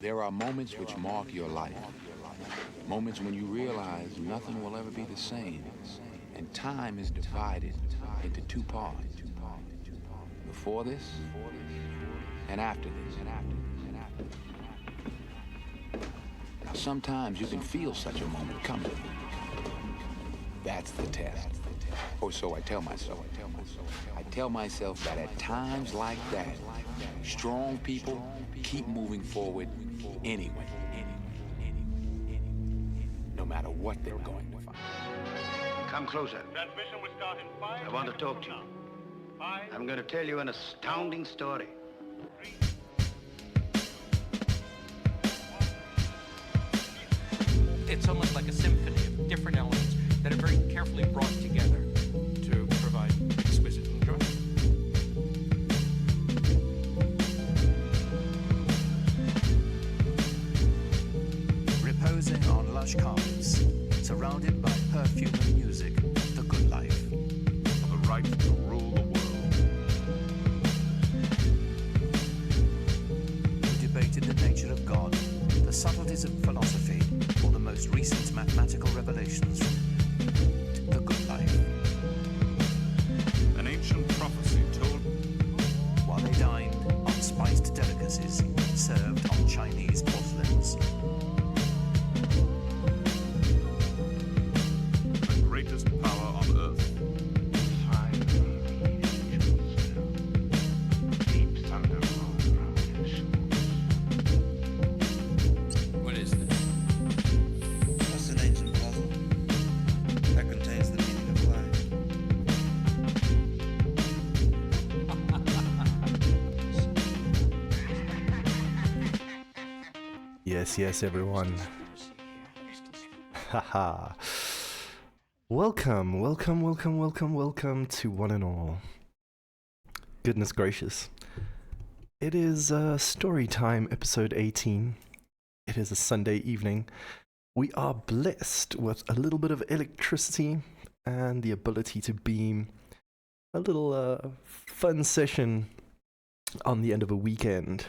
There are moments which mark your life. Moments when you realize nothing will ever be the same. And time is divided into two parts. Before this and after this. Now sometimes you can feel such a moment coming. That's the test. Or so I tell myself. I tell myself that at times like that, strong people keep moving forward anyway. No matter what they're going to find. Come closer. Transmission will start in 5 I want to talk to you. I'm going to tell you an astounding story. It's almost like a symphony of different elements that are very carefully brought together to provide exquisite enjoyment. Reposing on lush carpets, surrounded by perfume and music, the good life. The right to rule the world. Who debated the nature of God, the subtleties of philosophy, or the most recent mathematical revelations from the good life. An ancient prophecy told While they dined on spiced delicacies served on Chinese porcelains. the greatest power on earth. Deep thunder rolls around their shores. What is this? What's an ancient puzzle that contains the meaning of life? Yes, everyone. Haha. Welcome to one and all. Goodness gracious. It is StoryTime episode 18. It is a Sunday evening. We are blessed with a little bit of electricity and the ability to beam a little fun session on the end of a weekend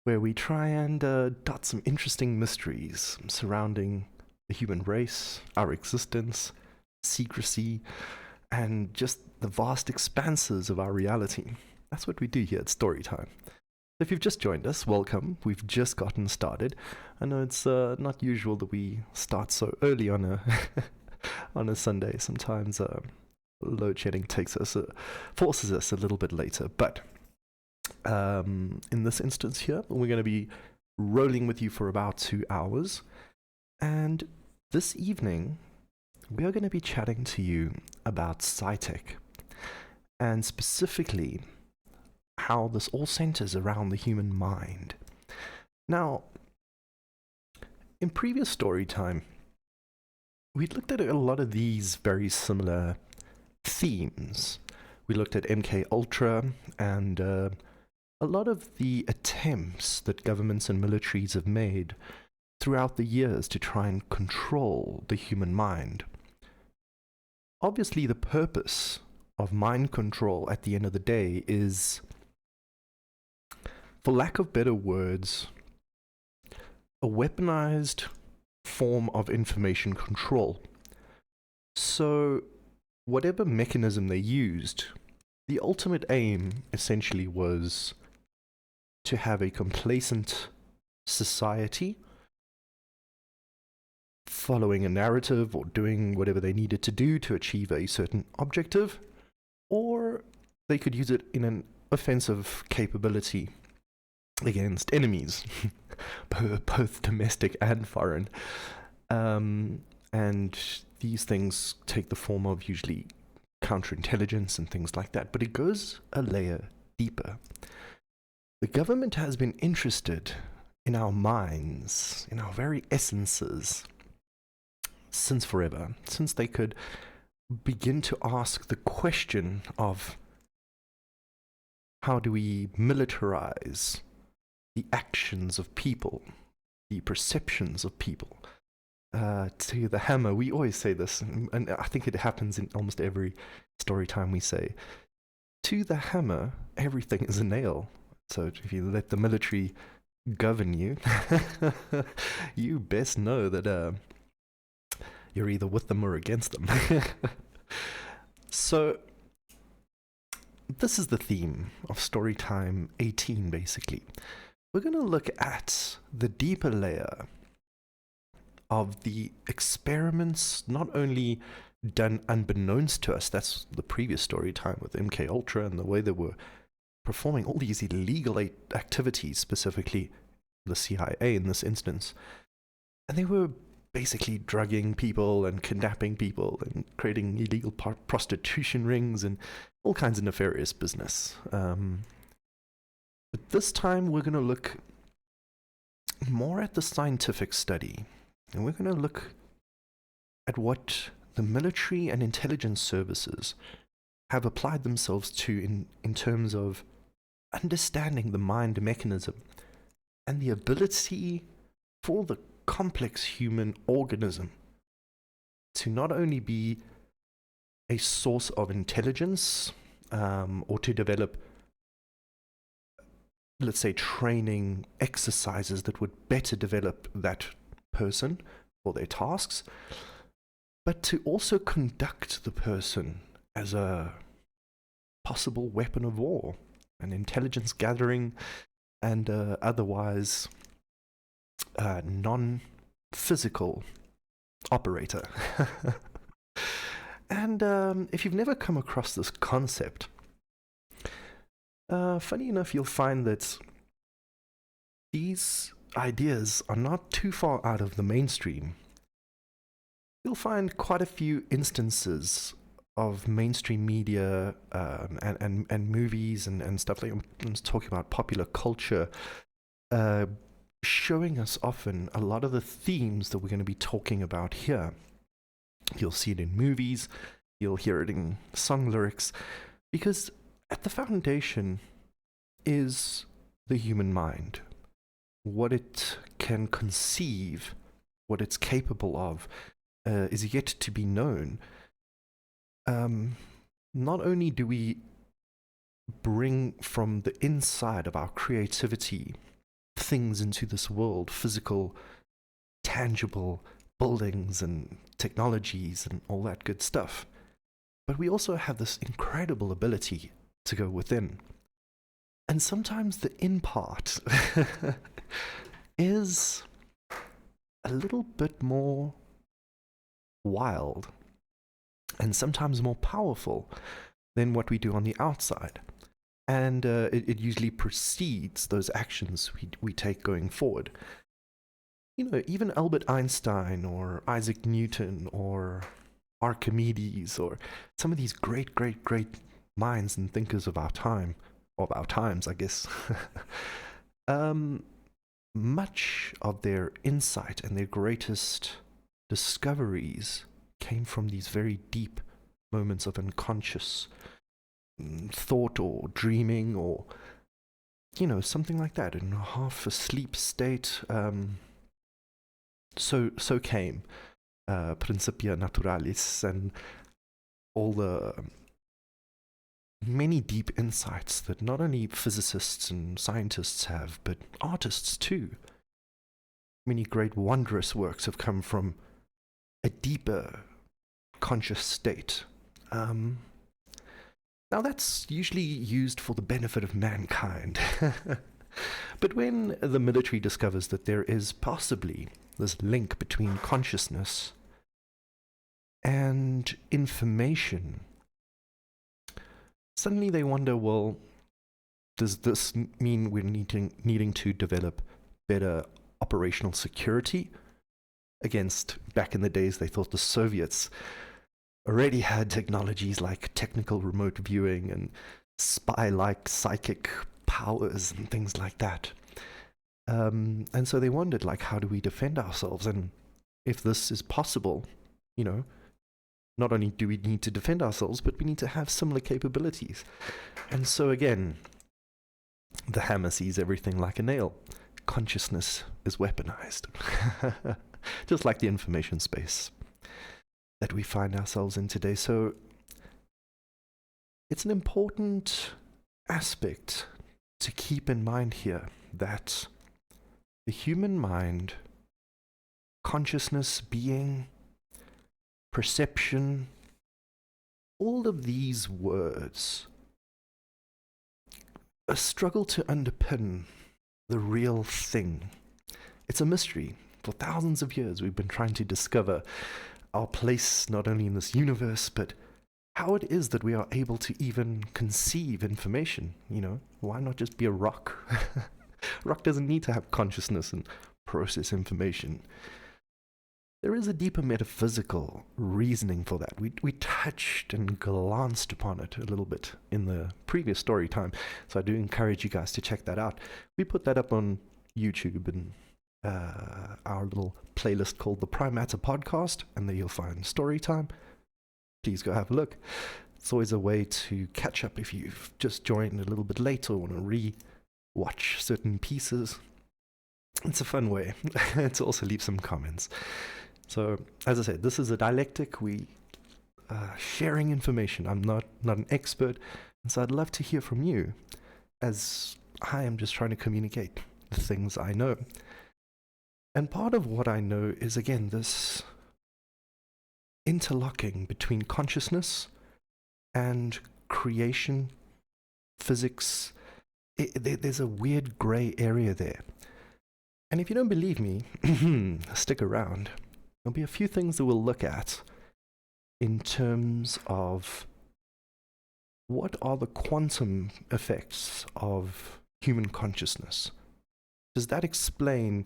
where we try and dot some interesting mysteries surrounding the human race, our existence, secrecy, and just the vast expanses of our reality. That's what we do here at Storytime. If you've just joined us, welcome. We've just gotten started. I know it's not usual that we start so early on a on a Sunday. Sometimes load shedding forces us a little bit later, but in this instance here, we're going to be rolling with you for about 2 hours. And this evening, we are going to be chatting to you about PsyTech, and specifically how this all centers around the human mind. Now, in previous story time, we looked at a lot of these very similar themes. We looked at MK Ultra and a lot of the attempts that governments and militaries have made throughout the years to try and control the human mind. Obviously, the purpose of mind control at the end of the day is, for lack of better words, a weaponized form of information control. So, whatever mechanism they used, the ultimate aim essentially was to have a complacent society following a narrative or doing whatever they needed to do to achieve a certain objective, or they could use it in an offensive capability against enemies, both domestic and foreign. And these things take the form of usually counterintelligence and things like that, but it goes a layer deeper. The government has been interested in our minds, in our very essences, since forever, since they could begin to ask the question of how do we militarize the actions of people, the perceptions of people. To the hammer, we always say this, and I think it happens in almost every story time we say, to the hammer, everything is a nail. So if you let the military govern you, you best know that you're either with them or against them. So, this is the theme of Storytime 18, basically. We're going to look at the deeper layer of the experiments, not only done unbeknownst to us, that's the previous story time with MK Ultra and the way they were performing all these illegal activities, specifically the CIA in this instance. And they were basically drugging people and kidnapping people and creating illegal prostitution rings and all kinds of nefarious business. But this time we're going to look more at the scientific study. And we're going to look at what the military and intelligence services have applied themselves to in terms of understanding the mind mechanism and the ability for the complex human organism to not only be a source of intelligence or to develop, let's say, training exercises that would better develop that person for their tasks, but to also conduct the person as a possible weapon of war, an intelligence gathering, and otherwise non-physical operator. And if you've never come across this concept, funny enough, you'll find that these ideas are not too far out of the mainstream. You'll find quite a few instances of mainstream media and movies and stuff like I'm talking about popular culture, showing us often a lot of the themes that we're going to be talking about here. You'll see it in movies, you'll hear it in song lyrics, because at the foundation is the human mind. What it can conceive, what it's capable of, is yet to be known. Not only do we bring from the inside of our creativity things into this world, physical, tangible buildings and technologies and all that good stuff, but we also have this incredible ability to go within. And sometimes the in part is a little bit more wild and sometimes more powerful than what we do on the outside. And it usually precedes those actions we take going forward. You know, even Albert Einstein or Isaac Newton or Archimedes or some of these great minds and thinkers of our time, of our times, I guess. Much of their insight and their greatest discoveries came from these very deep moments of unconscious thought or dreaming or, you know, something like that, in a half asleep state. So came Principia Naturalis and all the many deep insights that not only physicists and scientists have, but artists too. Many great wondrous works have come from a deeper conscious state. Now that's usually used for the benefit of mankind. But when the military discovers that there is possibly this link between consciousness and information, suddenly they wonder, well, does this mean we're needing to develop better operational security against, back in the days they thought the Soviets already had technologies like technical remote viewing and spy-like psychic powers and things like that. And so they wondered, like, how do we defend ourselves? And if this is possible, you know, not only do we need to defend ourselves, but we need to have similar capabilities. And so again, the hammer sees everything like a nail. Consciousness is weaponized. Just like the information space that we find ourselves in today. So it's an important aspect to keep in mind here that the human mind, consciousness, being, perception, all of these words struggle to underpin the real thing. It's a mystery. For thousands of years, we've been trying to discover our place not only in this universe, but how it is that we are able to even conceive information. You know, why not just be a rock? Rock doesn't need to have consciousness and process information. There is a deeper metaphysical reasoning for that. We touched and glanced upon it a little bit in the previous story time, so I do encourage you guys to check that out. We put that up on YouTube and our little playlist called the Prime Matter Podcast, and there you'll find StoryTime. Please go have a look. It's always a way to catch up if you've just joined a little bit late or want to re-watch certain pieces. It's a fun way to also leave some comments. So, as I said, this is a dialectic. We sharing information. I'm not an expert, and so I'd love to hear from you, as I am just trying to communicate the things I know. And part of what I know is, again, this interlocking between consciousness and creation, physics. There's a weird grey area there. And if you don't believe me, stick around. There'll be a few things that we'll look at in terms of what are the quantum effects of human consciousness. Does that explain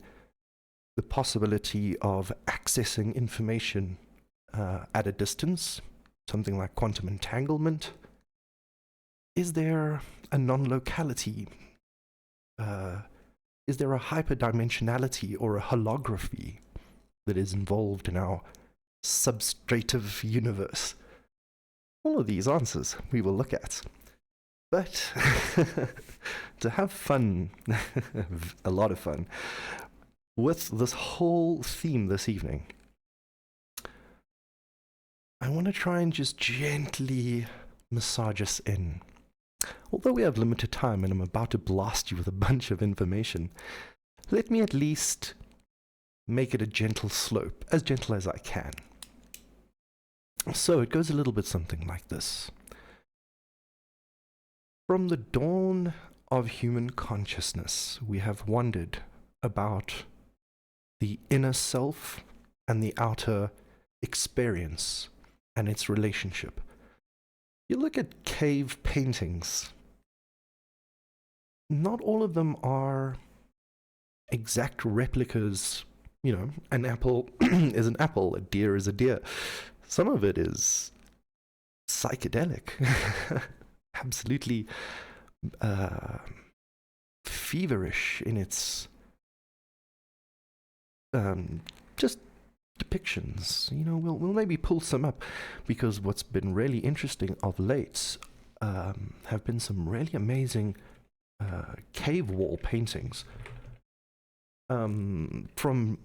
the possibility of accessing information at a distance, something like quantum entanglement? Is there a non-locality? Is there a hyperdimensionality or a holography that is involved in our substrative universe? All of these answers we will look at. But to have fun, a lot of fun, with this whole theme this evening, I want to try and just gently massage us in. Although we have limited time and I'm about to blast you with a bunch of information, let me at least make it a gentle slope, as gentle as I can. So it goes a little bit something like this. From the dawn of human consciousness, we have wondered about the inner self and the outer experience and its relationship. You look at cave paintings, not all of them are exact replicas. You know, an apple is an apple, a deer is a deer. Some of it is psychedelic, absolutely feverish in its just depictions. You know, we'll maybe pull some up, because what's been really interesting of late have been some really amazing cave wall paintings from,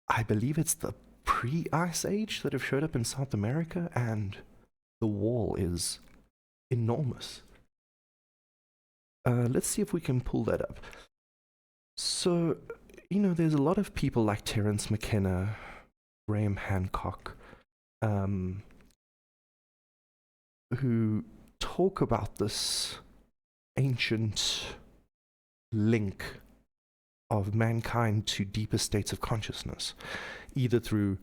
I believe it's the pre-Ice Age, that have showed up in South America, and the wall is enormous. Let's see if we can pull that up. So, you know, there's a lot of people like Terence McKenna, Graham Hancock, who talk about this ancient link of mankind to deeper states of consciousness, either through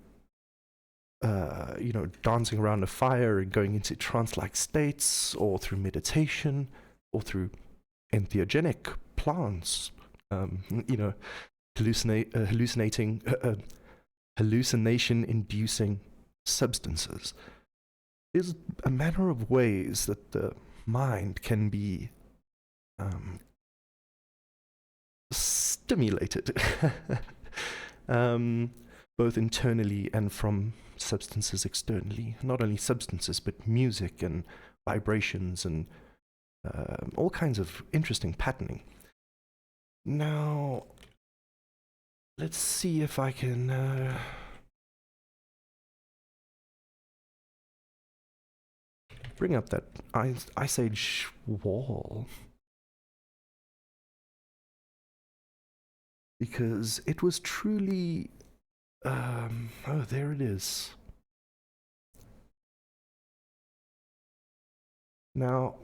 you know, dancing around a fire and going into trance-like states, or through meditation, or through entheogenic plants, you know, hallucination-inducing substances. There's a manner of ways that the mind can be stimulated, both internally and from substances externally. Not only substances, but music and vibrations and all kinds of interesting patterning. Now, let's see if I can bring up that Ice Age wall. because it was truly, oh, there it is. Now,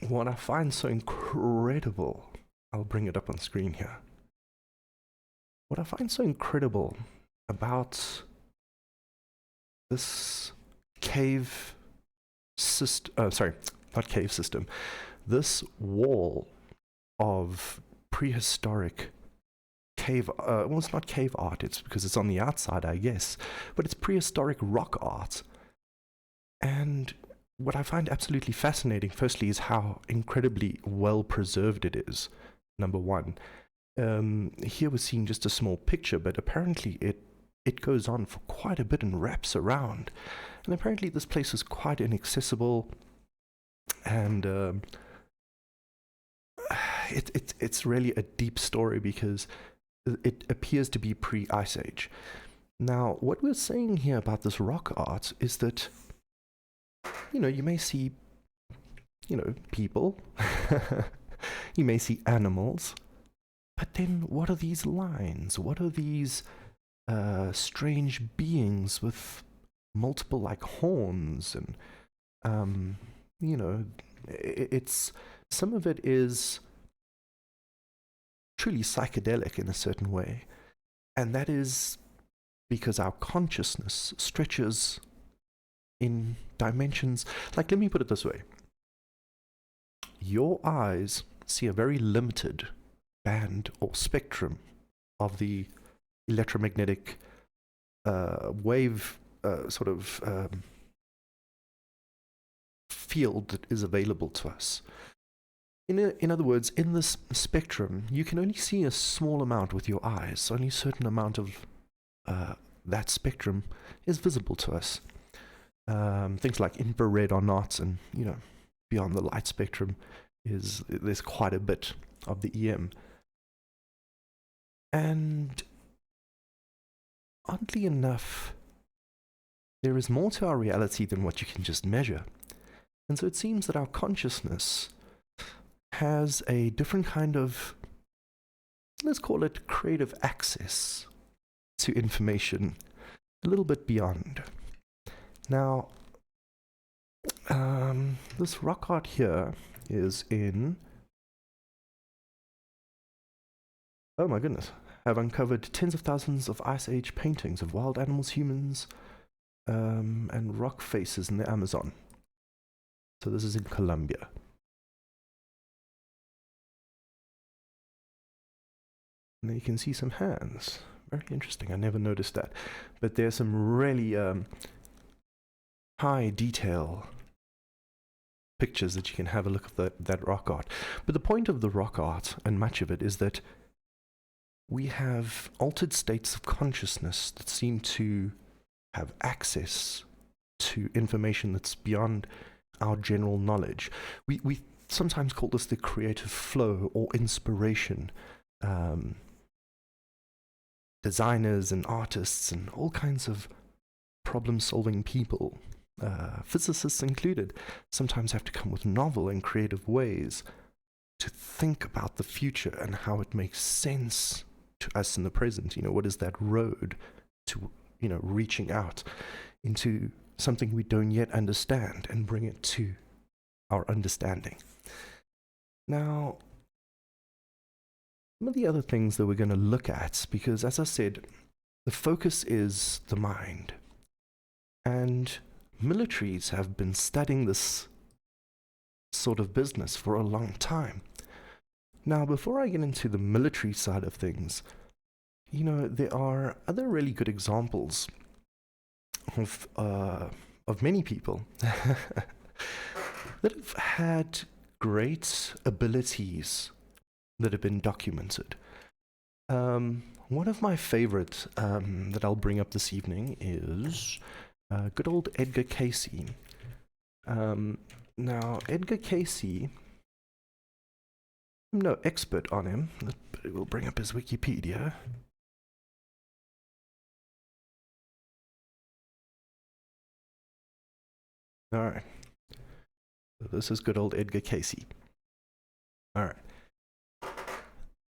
what I find so incredible, I'll bring it up on screen here. What I find so incredible about this cave system, sorry, not cave system, this wall of prehistoric cave, well, it's not cave art, it's because it's on the outside, I guess, but it's prehistoric rock art. And what I find absolutely fascinating, firstly, is how incredibly well preserved it is, number one. Here we're seeing just a small picture, but apparently it goes on for quite a bit and wraps around. And apparently this place is quite inaccessible, and it's really a deep story because it appears to be pre-Ice Age. Now, what we're saying here about this rock art is that, you know, you may see, you know, people, you may see animals, but then what are these lines? What are these strange beings with multiple, like, horns? And, you know, it's, some of it is truly psychedelic in a certain way. And that is because our consciousness stretches in dimensions. Like, let me put it this way. Your eyes see a very limited band or spectrum of the electromagnetic wave sort of field that is available to us. In other words, in this spectrum, you can only see a small amount with your eyes. Only a certain amount of that spectrum is visible to us. Things like infrared are not, and, you know, beyond the light spectrum there's quite a bit of the EM. And oddly enough, there is more to our reality than what you can just measure. And so it seems that our consciousness has a different kind of, let's call it creative access to information a little bit beyond. Now, this rock art here is in, oh my goodness, have uncovered tens of thousands of Ice Age paintings of wild animals, humans, and rock faces in the Amazon. So this is in Colombia. And there you can see some hands. Very interesting. I never noticed that. But there's some really high detail pictures that you can have a look at that rock art. But the point of the rock art, and much of it, is that we have altered states of consciousness that seem to have access to information that's beyond our general knowledge. We sometimes call this the creative flow or inspiration. Designers and artists and all kinds of problem-solving people, physicists included, sometimes have to come with novel and creative ways to think about the future and how it makes sense to us in the present. You know, what is that road to, you know, reaching out into something we don't yet understand and bring it to our understanding. Now, some of the other things that we're going to look at, because as I said, the focus is the mind. And militaries have been studying this sort of business for a long time. Now, before I get into the military side of things, you know, there are other really good examples of many people that have had great abilities that have been documented. One of my favorite that I'll bring up this evening is good old Edgar Cayce. Now, Edgar Cayce, I'm no expert on him, but we'll bring up his Wikipedia. Alright. So this is good old Edgar Cayce. Alright.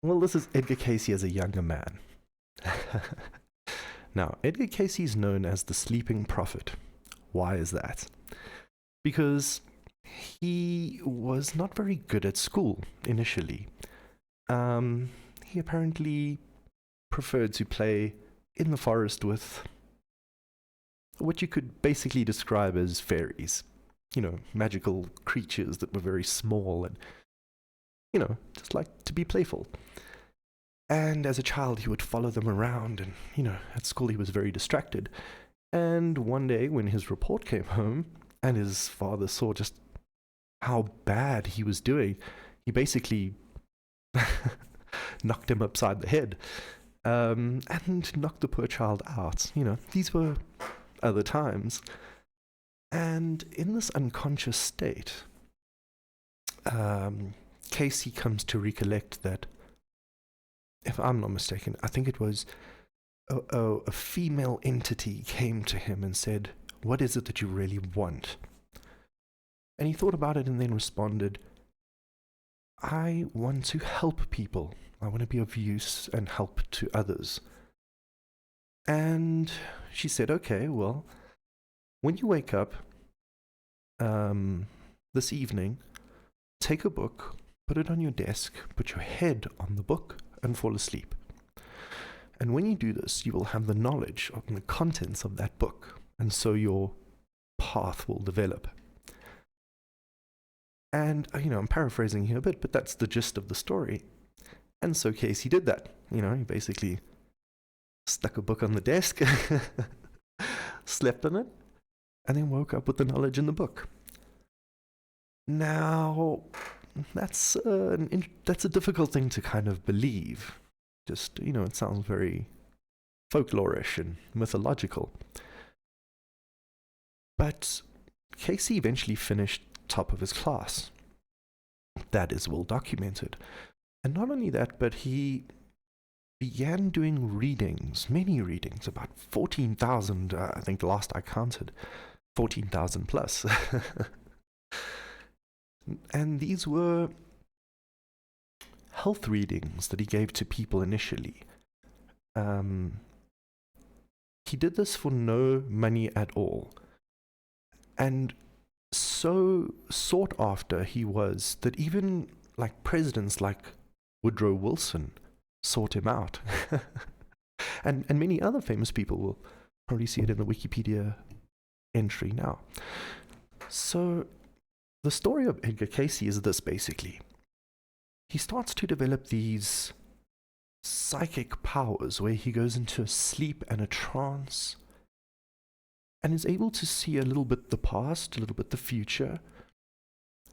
Well, this is Edgar Cayce as a younger man. Now, Edgar Cayce is known as the sleeping prophet. Why is that? Because he was not very good at school initially. He apparently preferred to play in the forest with what you could basically describe as fairies. You know, magical creatures that were very small and, you know, just like to be playful. And as a child, he would follow them around, and, you know, at school he was very distracted. And one day when his report came home and his father saw just how bad he was doing, he basically knocked him upside the head and knocked the poor child out. You know, these were other times. And in this unconscious state, Cayce comes to recollect that, if I'm not mistaken, I think it was a female entity came to him and said, "What is it that you really want?" And he thought about it and then responded, "I want to help people. I want to be of use and help to others." And she said, "Okay, well, when you wake up this evening, take a book, put it on your desk, put your head on the book, and fall asleep. And when you do this, you will have the knowledge of the contents of that book, and so your path will develop." And, you know, I'm paraphrasing here a bit, but that's the gist of the story. And so Cayce did that. You know, he basically stuck a book on the desk, slept on it, and then woke up with the knowledge in the book. Now, that's a difficult thing to kind of believe. Just, you know, it sounds very folklorish and mythological. But Cayce eventually finished top of his class. That is well documented. And not only that, but he began doing readings, many readings, about 14,000, I think the last I counted, 14,000 plus. And these were health readings that he gave to people initially. He did this for no money at all. And so sought after he was that even like presidents like Woodrow Wilson sought him out. and many other famous people will probably see it in the Wikipedia entry now. So the story of Edgar Cayce is this basically. He starts to develop these psychic powers where he goes into a sleep and a trance and is able to see a little bit the past, a little bit the future,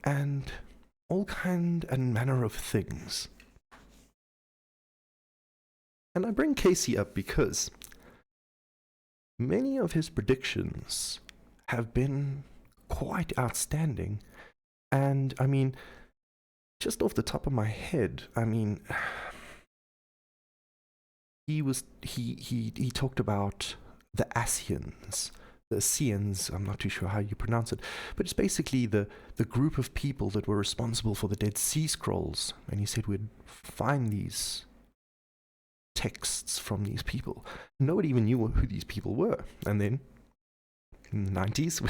and all kind and manner of things. And I bring Cayce up because many of his predictions have been quite outstanding. And I mean, just off the top of my head, I mean, he talked about the Asians, the Asians, I'm not too sure how you pronounce it, but it's basically the group of people that were responsible for the Dead Sea Scrolls. And he said we'd find these texts from these people. Nobody even knew who these people were. And then in the 90s,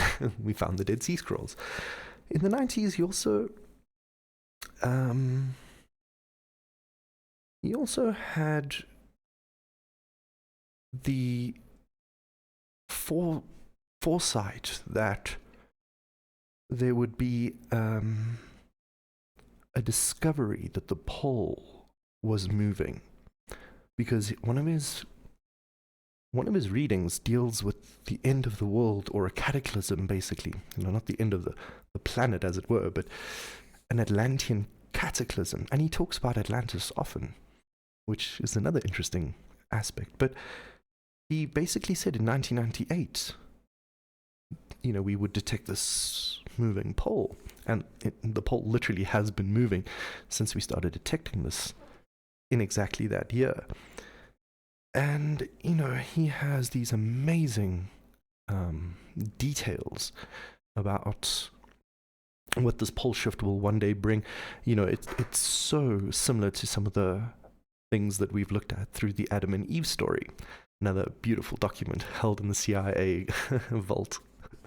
we found the Dead Sea Scrolls. In the 90s, he also had the foresight that there would be a discovery that the pole was moving, because one of his readings deals with the end of the world, or a cataclysm, basically. You know, not the end of the planet, as it were, but an Atlantean cataclysm. And he talks about Atlantis often, which is another interesting aspect. But he basically said in 1998, you know, we would detect this moving pole. And the pole literally has been moving since we started detecting this in exactly that year. And, you know, he has these amazing details about what this pole shift will one day bring. You know, it's so similar to some of the things that we've looked at through the Adam and Eve story. Another beautiful document held in the CIA vault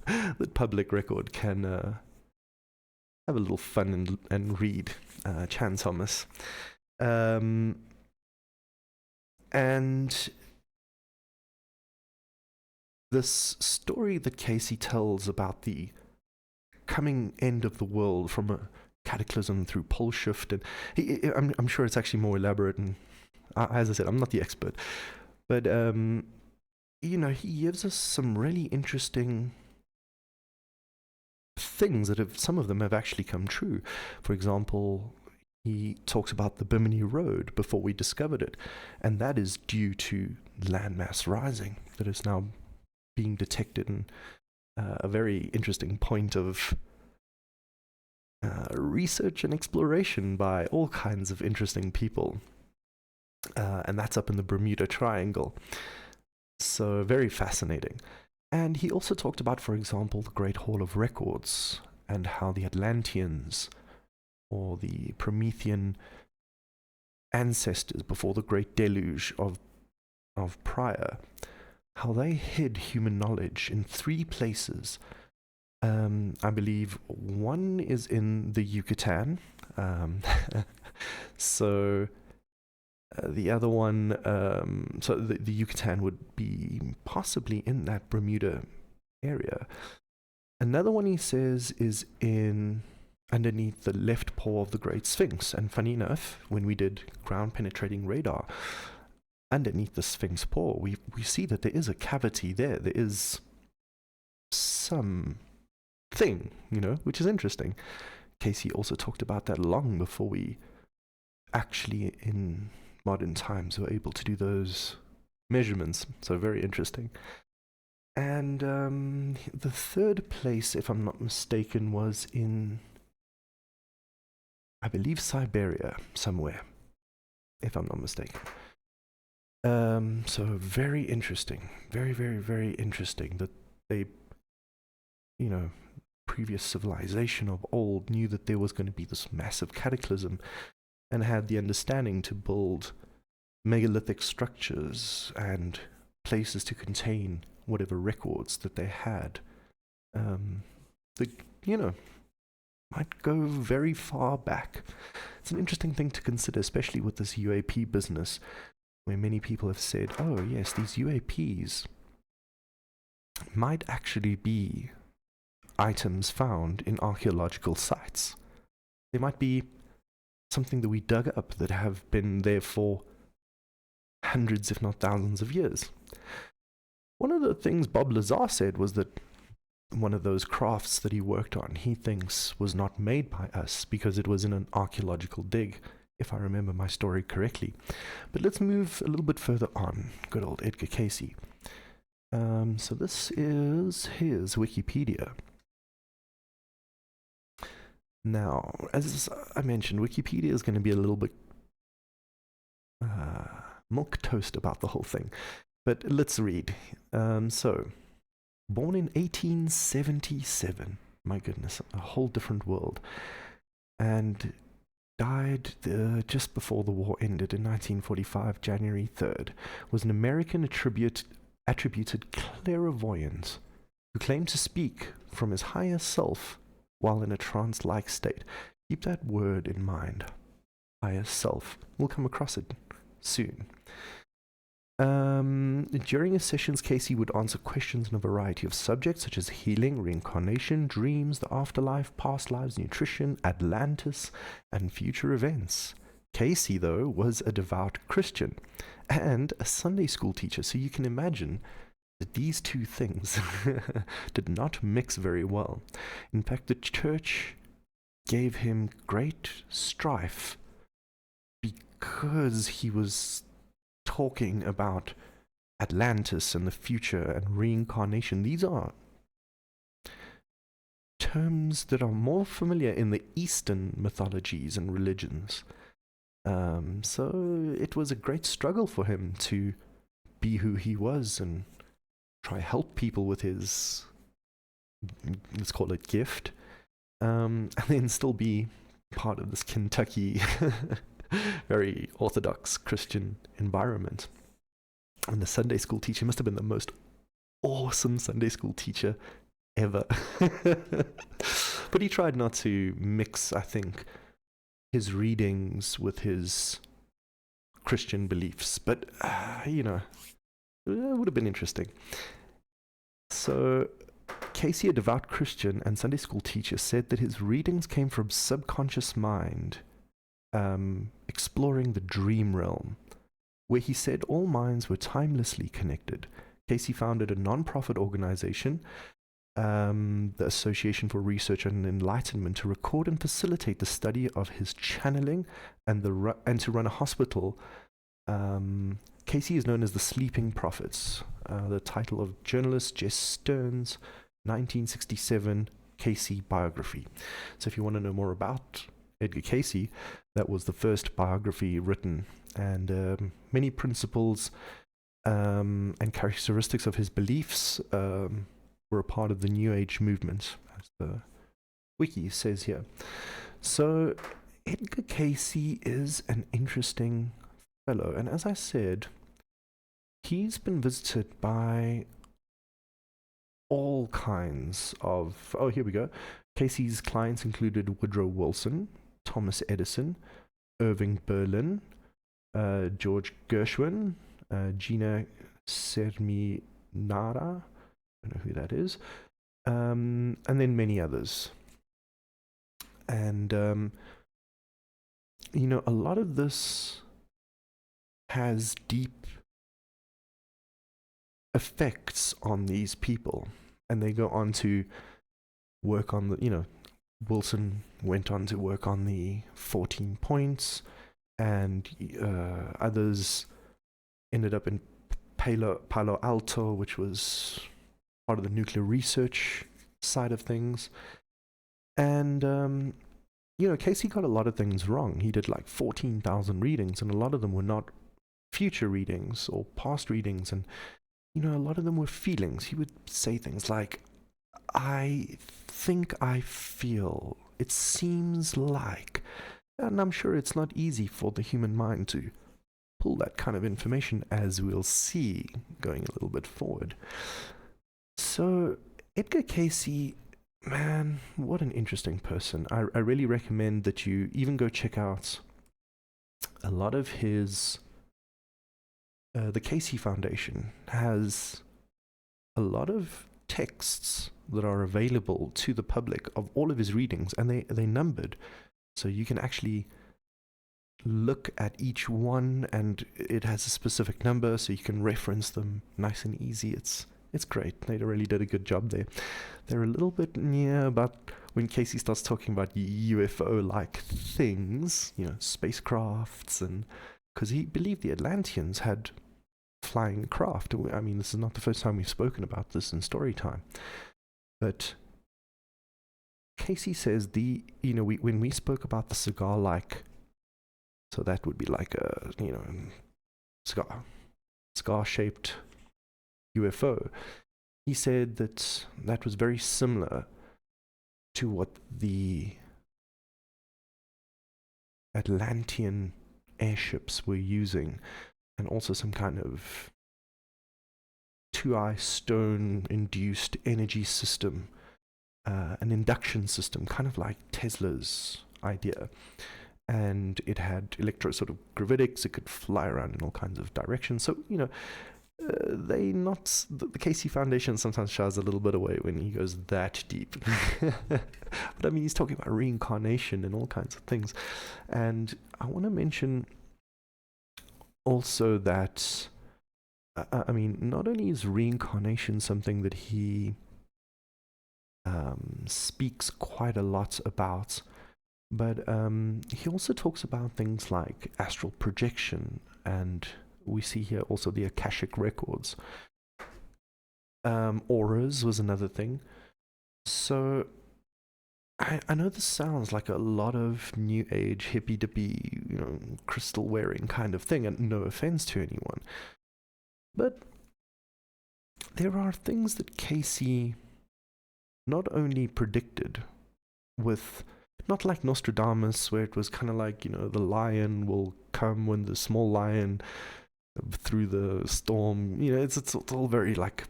that public record can have a little fun and read. Chan Thomas. And this story that Cayce tells about the coming end of the world from a cataclysm through pole shift, and I'm sure it's actually more elaborate, and as I said, I'm not the expert, but he gives us some really interesting things that some of them have actually come true. For example, he talks about the Bimini Road before we discovered it, and that is due to landmass rising that is now being detected, and a very interesting point of research and exploration by all kinds of interesting people. And that's up in the Bermuda Triangle. So very fascinating. And he also talked about, for example, the Great Hall of Records, and how the Atlanteans, or the Promethean ancestors before the Great Deluge of prior, how they hid human knowledge in 3 places. I believe one is in the Yucatan. So the other one, so the Yucatan would be possibly in that Bermuda area. Another one, he says, is underneath the left paw of the Great Sphinx. And funny enough, when we did ground penetrating radar, underneath the Sphinx paw, we see that there is a cavity there. There is some thing, which is interesting. Cayce also talked about that long before we actually, in modern times, were able to do those measurements. So very interesting. And the third place, if I'm not mistaken, was in, I believe, Siberia somewhere, if I'm not mistaken. So very interesting, very, very, very interesting that they, previous civilization of old knew that there was going to be this massive cataclysm, and had the understanding to build megalithic structures and places to contain whatever records that they had. Might go very far back. It's an interesting thing to consider, especially with this UAP business, where many people have said, oh yes, these UAPs might actually be items found in archaeological sites. They might be something that we dug up that have been there for hundreds, if not thousands of years. One of the things Bob Lazar said was that one of those crafts that he worked on, he thinks was not made by us because it was in an archaeological dig, if I remember my story correctly. But let's move a little bit further on. Good old Edgar Cayce. So this is his Wikipedia. Now, as I mentioned, Wikipedia is going to be a little bit milquetoast about the whole thing. But let's read. So, born in 1877. My goodness, a whole different world. And died just before the war ended in 1945, January 3rd. Was an American attributed clairvoyant who claimed to speak from his higher self while in a trance-like state. Keep that word in mind. Higher self. We'll come across it soon. During his sessions, Cayce would answer questions on a variety of subjects such as healing, reincarnation, dreams, the afterlife, past lives, nutrition, Atlantis, and future events. Cayce, though, was a devout Christian and a Sunday school teacher, so you can imagine that these two things did not mix very well. In fact, the church gave him great strife because he was talking about Atlantis and the future and reincarnation. These are terms that are more familiar in the Eastern mythologies and religions. So it was a great struggle for him to be who he was and try help people with his, let's call it, gift, and then still be part of this Kentucky very orthodox Christian environment. And the Sunday school teacher must have been the most awesome Sunday school teacher ever. But he tried not to mix, I think, his readings with his Christian beliefs. But, it would have been interesting. So, Cayce, a devout Christian and Sunday school teacher, said that his readings came from subconscious mind, exploring the dream realm, where he said all minds were timelessly connected. Cayce founded a non-profit organization, the Association for Research and Enlightenment, to record and facilitate the study of his channeling and to run a hospital. Cayce is known as the Sleeping Prophets, the title of journalist Jess Stern's 1967 Cayce biography. So if you want to know more about Edgar Cayce, that was the first biography written, and many principles and characteristics of his beliefs were a part of the New Age movement, as the wiki says here. So Edgar Cayce is an interesting fellow, and as I said, he's been visited by all kinds of... Oh, here we go. Cayce's clients included Woodrow Wilson, Thomas Edison, Irving Berlin, George Gershwin, Gina Serminara, I don't know who that is, and then many others. And, a lot of this has deep effects on these people, and they go on to work on the, Wilson went on to work on the 14 points, and others ended up in Palo Alto, which was part of the nuclear research side of things. And, Cayce got a lot of things wrong. He did like 14,000 readings, and a lot of them were not future readings or past readings, and a lot of them were feelings. He would say things like, I think I feel, it seems like, and I'm sure it's not easy for the human mind to pull that kind of information, as we'll see going a little bit forward. So Edgar Cayce, man, what an interesting person. I really recommend that you even go check out a lot of his... the Cayce Foundation has a lot of texts that are available to the public of all of his readings, and they're numbered, so you can actually look at each one, and it has a specific number, so you can reference them nice and easy. It's great. They really did a good job there. They're a little bit about when Cayce starts talking about UFO-like things, spacecrafts, and because he believed the Atlanteans had flying craft. I mean, this is not the first time we've spoken about this in Storytime, but Cayce says when we spoke about the cigar-like, so that would be like a cigar-shaped UFO. He said that was very similar to what the Atlantean airships were using, and also some kind of two-eye stone-induced energy system, an induction system, kind of like Tesla's idea. And it had gravitics, it could fly around in all kinds of directions. So, the Cayce Foundation sometimes shies a little bit away when he goes that deep. But I mean, he's talking about reincarnation and all kinds of things. And I want to mention also that, not only is reincarnation something that he speaks quite a lot about, but he also talks about things like astral projection, and we see here also the Akashic Records. Auras was another thing. So I know this sounds like a lot of new age hippy-dippy, crystal wearing kind of thing, and no offense to anyone, but there are things that Cayce not only predicted with not like Nostradamus, where it was kind of like, the lion will come when the small lion through the storm. It's all very like,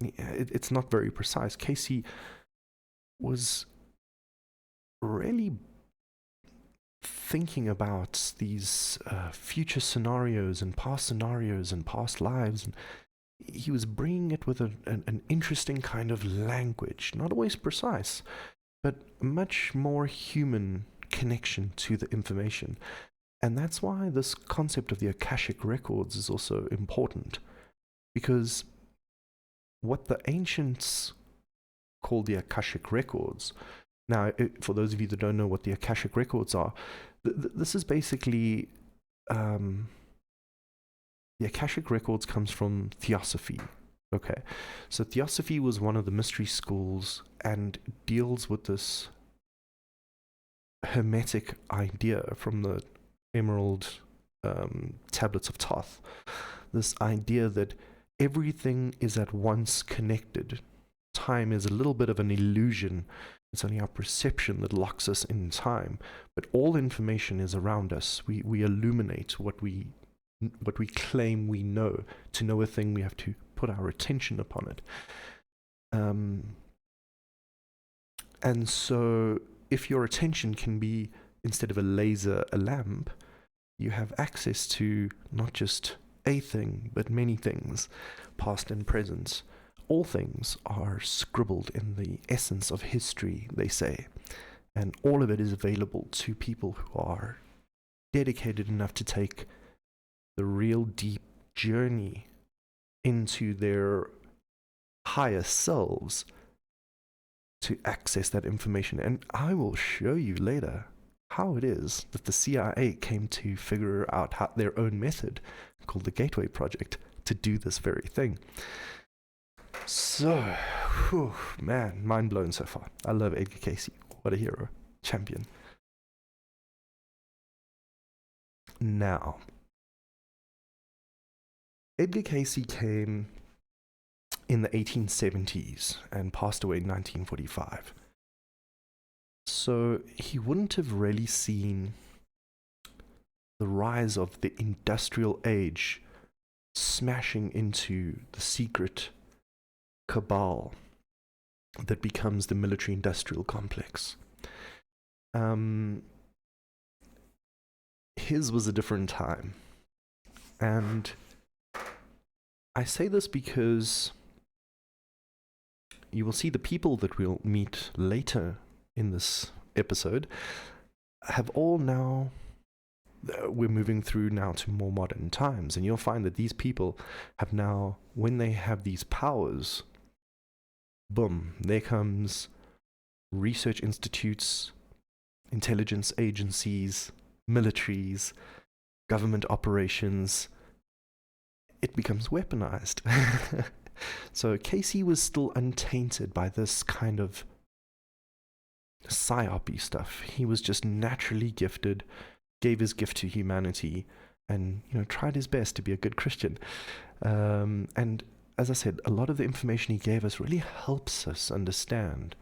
it's not very precise. Cayce was really thinking about these future scenarios and past lives, and he was bringing it with an interesting kind of language, not always precise, but much more human connection to the information. And that's why this concept of the Akashic Records is also important, because what the ancients called the Akashic Records, now, for those of you that don't know what the Akashic Records are, this is basically, the Akashic Records comes from Theosophy. Okay, so Theosophy was one of the mystery schools and deals with this hermetic idea from the Emerald Tablets of Thoth. This idea that everything is at once connected. Time is a little bit of an illusion. It's only our perception that locks us in time. But all information is around us. We illuminate what we claim we know. To know a thing, we have to put our attention upon it. And so if your attention can be, instead of a laser, a lamp, you have access to not just a thing, but many things, past and present. All things are scribbled in the essence of history, they say, and all of it is available to people who are dedicated enough to take the real deep journey into their higher selves to access that information. And I will show you later how it is that the CIA came to figure out their own method called the Gateway Project to do this very thing. So, whew, man, mind blown so far. I love Edgar Cayce. What a hero. Champion. Now, Edgar Cayce came in the 1870s and passed away in 1945. So he wouldn't have really seen the rise of the industrial age smashing into the secret cabal that becomes the military-industrial complex. His was a different time. And I say this because you will see the people that we'll meet later in this episode have all now, we're moving through now to more modern times, and you'll find that these people have now, when they have these powers, boom, there comes research institutes, intelligence agencies, militaries, government operations. It becomes weaponized. So Cayce was still untainted by this kind of psyop-y stuff. He was just naturally gifted, gave his gift to humanity, and tried his best to be a good Christian. And as I said, a lot of the information he gave us really helps us understand.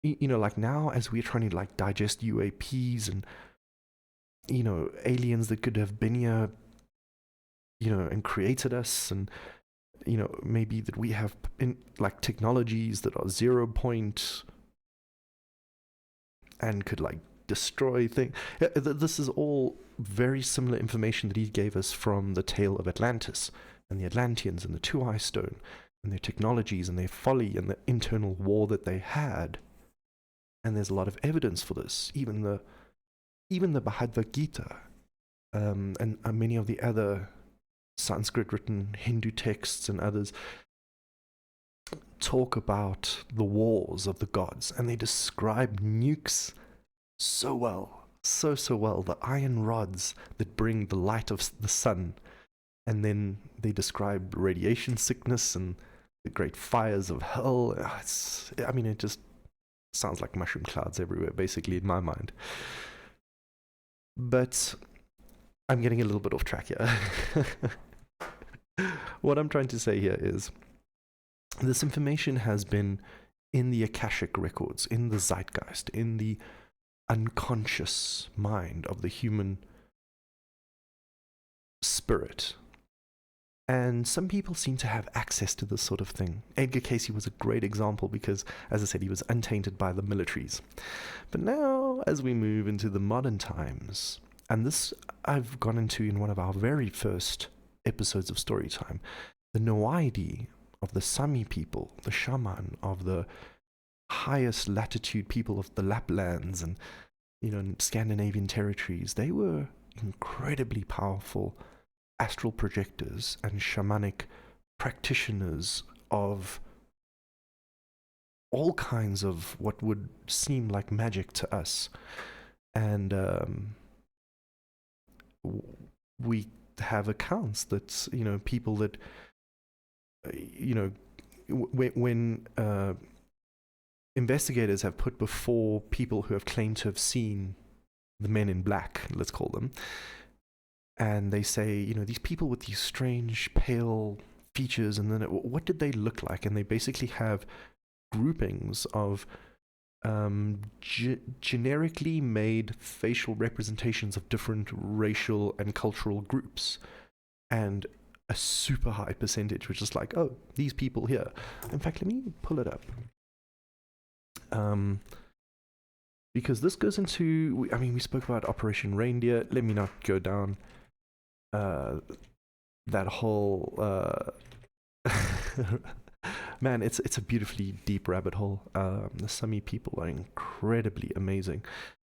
Like now, as we're trying to like digest UAPs and aliens that could have been here, and created us, and maybe that we have technologies that are 0 point and could destroy things. This is all very similar information that he gave us from the tale of Atlantis and the Atlanteans and the Two-Eye Stone and their technologies and their folly and the internal war that they had. And there's a lot of evidence for this. Even the Bhagavad Gita and many of the other Sanskrit written Hindu texts and others talk about the wars of the gods, and they describe nukes so well, so well, the iron rods that bring the light of the sun, and then they describe radiation sickness and the great fires of hell. It just sounds like mushroom clouds everywhere, basically, in my mind. But I'm getting a little bit off track here. What I'm trying to say here is this information has been in the Akashic Records, in the zeitgeist, in the unconscious mind of the human spirit. And some people seem to have access to this sort of thing. Edgar Cayce was a great example because, as I said, he was untainted by the militaries. But now, as we move into the modern times, and this I've gone into in one of our very first episodes of Storytime, the Noaidi of the Sami people, the shaman of the highest latitude people of the Laplands and, Scandinavian territories, they were incredibly powerful astral projectors and shamanic practitioners of all kinds of what would seem like magic to us. And we have accounts that, people that, when investigators have put before people who have claimed to have seen the men in black, let's call them, and they say, these people with these strange pale features, and then what did they look like? And they basically have groupings of generically made facial representations of different racial and cultural groups, and a super high percentage, which is like, oh, these people here. In fact, let me pull it up. Because this goes into, we spoke about Operation Reindeer. Let me not go down that whole man, it's a beautifully deep rabbit hole. The Sami people are incredibly amazing,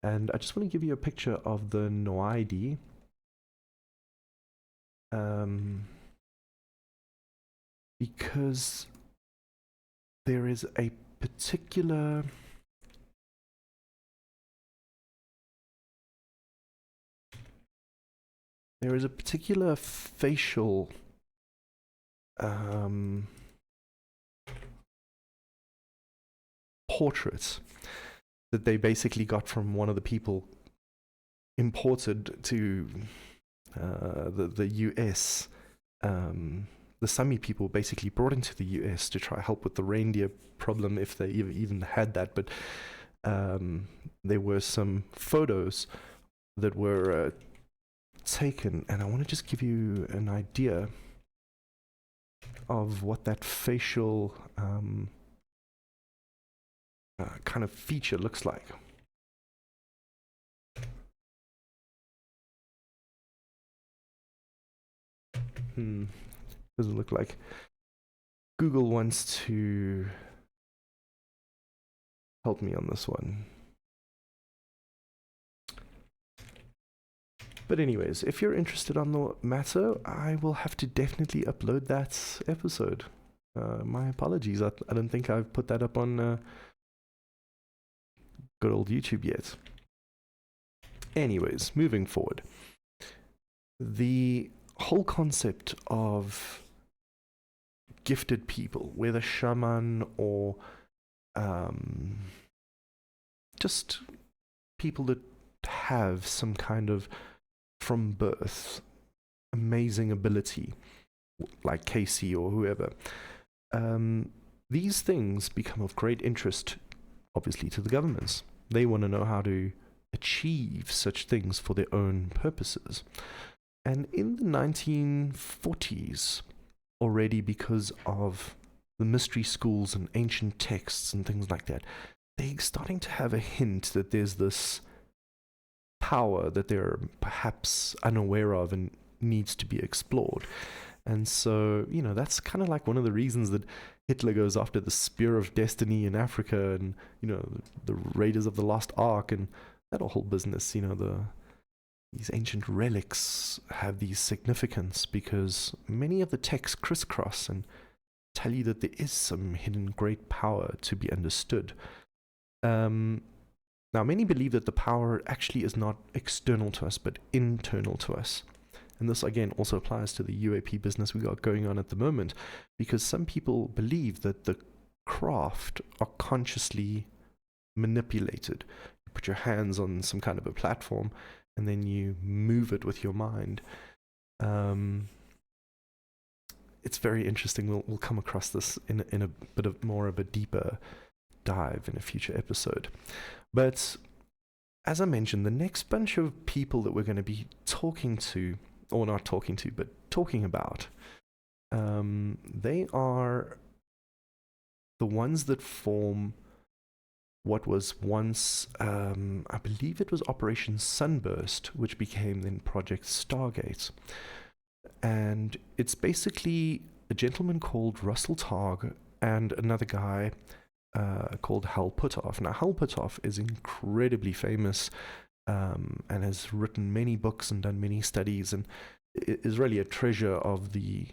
and I just want to give you a picture of the Noaidi. Because there is a particular facial portrait that they basically got from one of the people imported to the US. The Sami people basically brought into the US to try help with the reindeer problem, if they even had that. But there were some photos that were taken, and I want to just give you an idea of what that facial kind of feature looks like. Does it look like? Google wants to help me on this one. But anyways, if you're interested on the matter, I will have to definitely upload that episode. My apologies, I don't think I've put that up on good old YouTube yet. Anyways, moving forward. The whole concept of gifted people, whether shaman or just people that have some kind of, from birth, amazing ability, like Cayce or whoever, these things become of great interest, obviously, to the governments. They want to know how to achieve such things for their own purposes. And in the 1940s, already, because of the mystery schools and ancient texts and things like that, they're starting to have a hint that there's this power that they're perhaps unaware of and needs to be explored. And so, that's kind of like one of the reasons that Hitler goes after the Spear of Destiny in Africa and, the Raiders of the Lost Ark and that whole business. These ancient relics have these significance because many of the texts crisscross and tell you that there is some hidden great power to be understood. Now, many believe that the power actually is not external to us, but internal to us. And this, again, also applies to the UAP business we got going on at the moment, because some people believe that the craft are consciously manipulated. You put your hands on some kind of a platform, and then you move it with your mind. It's very interesting. We'll come across this in a bit of more of a deeper dive in a future episode. But as I mentioned, the next bunch of people that we're going to be talking to, or not talking to, but talking about, they are the ones that form what was once, I believe it was Operation Sunburst, which became then Project Stargate. And it's basically a gentleman called Russell Targ and another guy called Hal Puthoff. Now, Hal Puthoff is incredibly famous and has written many books and done many studies, and is really a treasure of the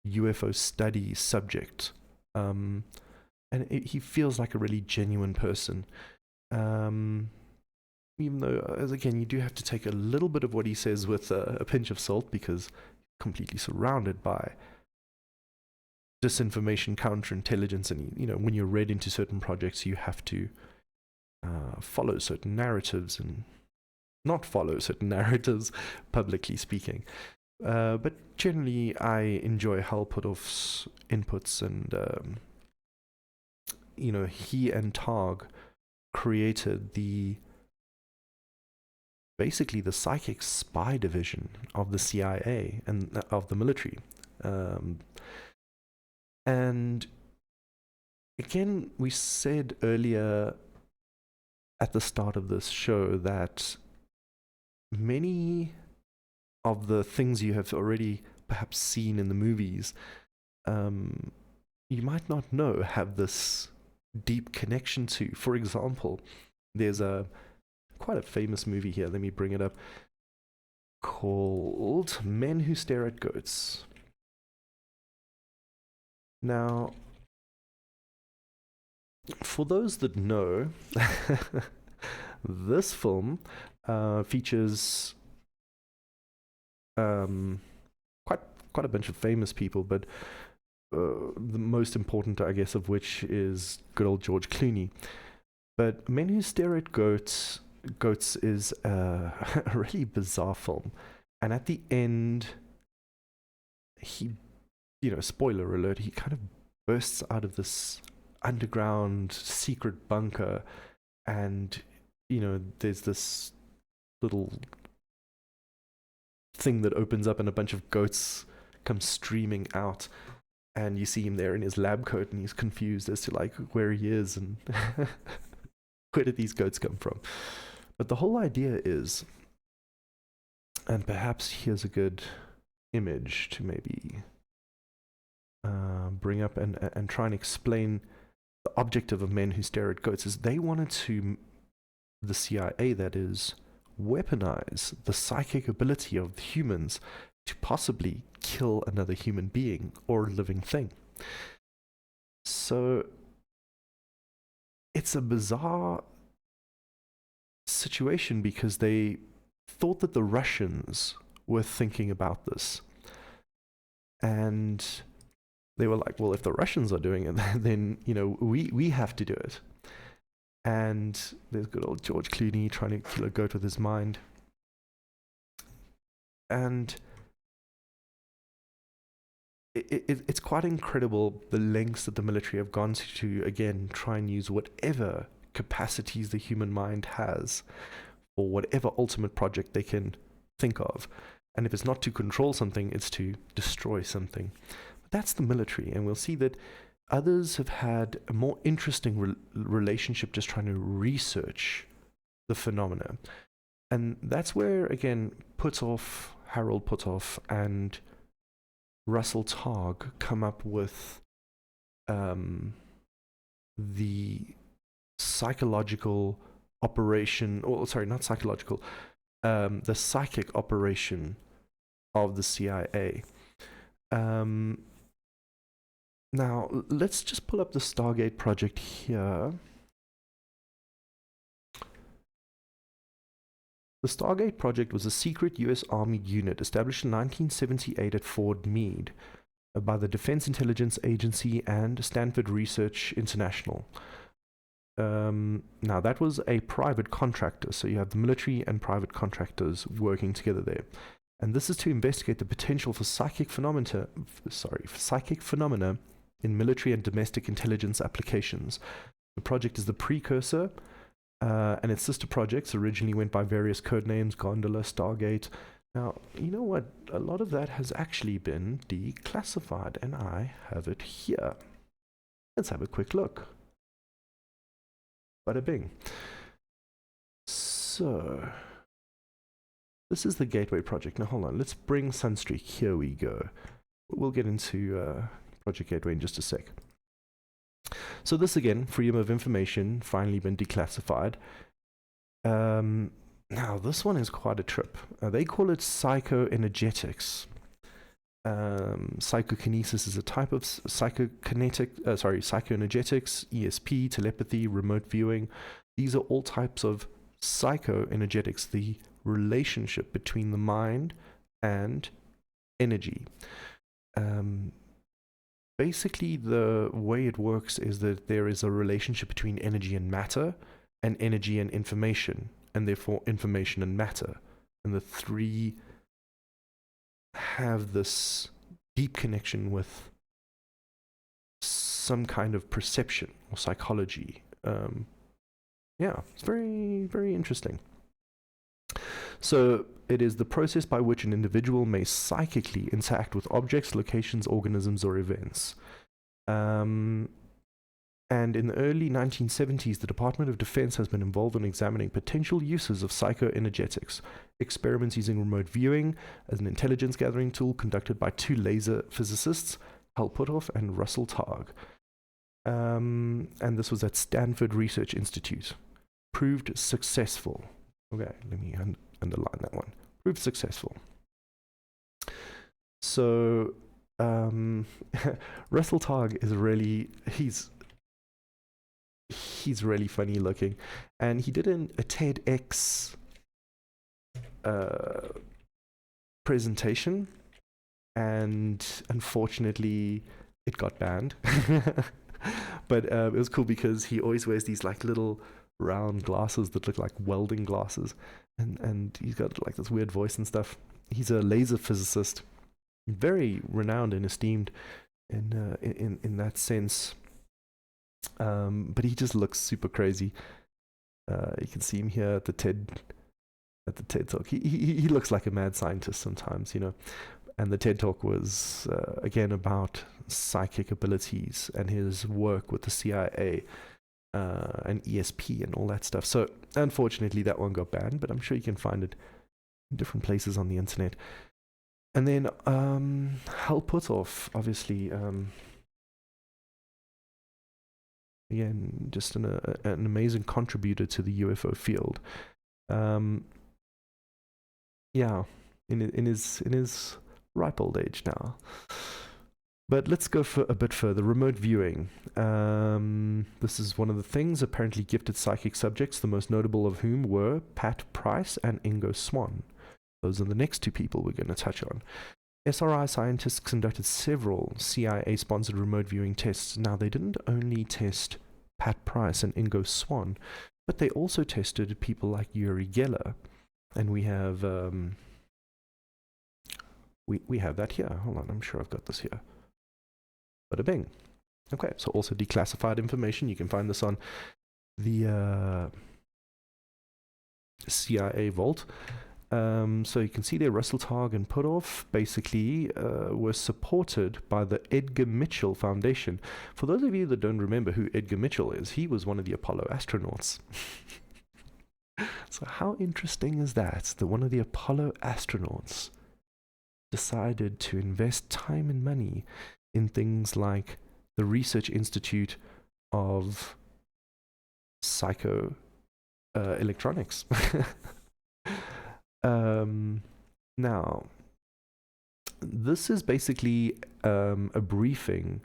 UFO study subject. And he feels like a really genuine person. Even though, as again, you do have to take a little bit of what he says with a pinch of salt, because completely surrounded by disinformation, counterintelligence, and when you're read into certain projects, you have to follow certain narratives and not follow certain narratives, publicly speaking. But generally, I enjoy Hal Puthoff's inputs, and he and Targ created basically the psychic spy division of the CIA and of the military. And again, we said earlier at the start of this show that many of the things you have already perhaps seen in the movies, you might not know have this deep connection to. For example, there's quite a famous movie here, let me bring it up, called Men Who Stare at Goats. Now, for those that know, this film features quite a bunch of famous people, but the most important, I guess, of which is good old George Clooney. But Men Who Stare at Goats is a really bizarre film, and at the end, he, spoiler alert, he kind of bursts out of this underground secret bunker, and there's this little thing that opens up and a bunch of goats come streaming out, and you see him there in his lab coat, and he's confused as to where he is and where did these goats come from. But the whole idea is, and perhaps here's a good image to maybe bring up and try and explain the objective of Men Who Stare at Goats, is they wanted to, the CIA that is, weaponize the psychic ability of humans to possibly kill another human being or living thing. So it's a bizarre situation, because they thought that the Russians were thinking about this, and they were like, well, if the Russians are doing it, then we have to do it. And there's good old George Clooney trying to kill a goat with his mind. And it's quite incredible the lengths that the military have gone to again, try and use whatever capacities the human mind has for whatever ultimate project they can think of. And if it's not to control something, it's to destroy something. But that's the military, and we'll see that others have had a more interesting relationship just trying to research the phenomena. And that's where, again, Harold Puthoff and Russell Targ come up with the psychological operation, or sorry, not psychological, the psychic operation of the CIA. Now, let's just pull up the Stargate project here. The Stargate project was a secret US Army unit established in 1978 at Fort Meade by the Defense Intelligence Agency and Stanford Research International. Now, that was a private contractor, so you have the military and private contractors working together there. And this is to investigate the potential for psychic phenomena in military and domestic intelligence applications. The project is the precursor, and its sister projects originally went by various code names, Gondola, Stargate. Now, you know what? A lot of that has actually been declassified, and I have it here. Let's have a quick look. Bada bing. So, this is the Gateway project. Now, hold on. Let's bring Sunstreak. Here we go. We'll get into Project Gateway in just a sec. So this again, freedom of information, finally been declassified. Now this one is quite a trip. They call it Psychoenergetics. Psychokinesis is a type of psychoenergetics, ESP, telepathy, remote viewing. These are all types of psychoenergetics, the relationship between the mind and energy. Basically, the way it works is that there is a relationship between energy and matter, and energy and information, and therefore information and matter. And the three have this deep connection with some kind of perception or psychology. Yeah, it's very, very interesting. So it is the process by which an individual may psychically interact with objects, locations, organisms, or events. And in the early 1970s, the Department of Defense has been involved in examining potential uses of psychoenergetics, experiments using remote viewing as an intelligence gathering tool conducted by two laser physicists, Hal Puthoff and Russell Targ. And this was at Stanford Research Institute. Proved successful. Okay, let me underline that one. Proved successful. So, Russell Targ is really, he's really funny looking, and he did a TEDx presentation, and unfortunately it got banned. But it was cool because he always wears these like little round glasses that look like welding glasses, and he's got like this weird voice and stuff. He's a laser physicist, very renowned and esteemed in that sense. But he just looks super crazy. You can see him here at the TED Talk. He looks like a mad scientist sometimes, you know. And the TED Talk was again about psychic abilities and his work with the CIA. And ESP and all that stuff. So unfortunately that one got banned, but I'm sure you can find it in different places on the internet. And then Hal Puthoff, obviously, again, just an amazing contributor to the UFO field. Yeah, in his ripe old age now. But let's go for a bit further. Remote viewing. This is one of the things. Apparently gifted psychic subjects, the most notable of whom were Pat Price and Ingo Swann. Those are the next two people we're going to touch on. SRI scientists conducted several CIA-sponsored remote viewing tests. Now, they didn't only test Pat Price and Ingo Swann, but they also tested people like Uri Gellar. And we have we have that here. Hold on, I'm sure I've got this here. Bada bing. Okay, so also declassified information. You can find this on the CIA vault. So you can see there Russell Targ and Puthoff basically were supported by the Edgar Mitchell Foundation. For those of you that don't remember who Edgar Mitchell is, he was one of the Apollo astronauts. So how interesting is that one of the Apollo astronauts decided to invest time and money in things like the Research Institute of Psychoelectronics. Now, this is basically a briefing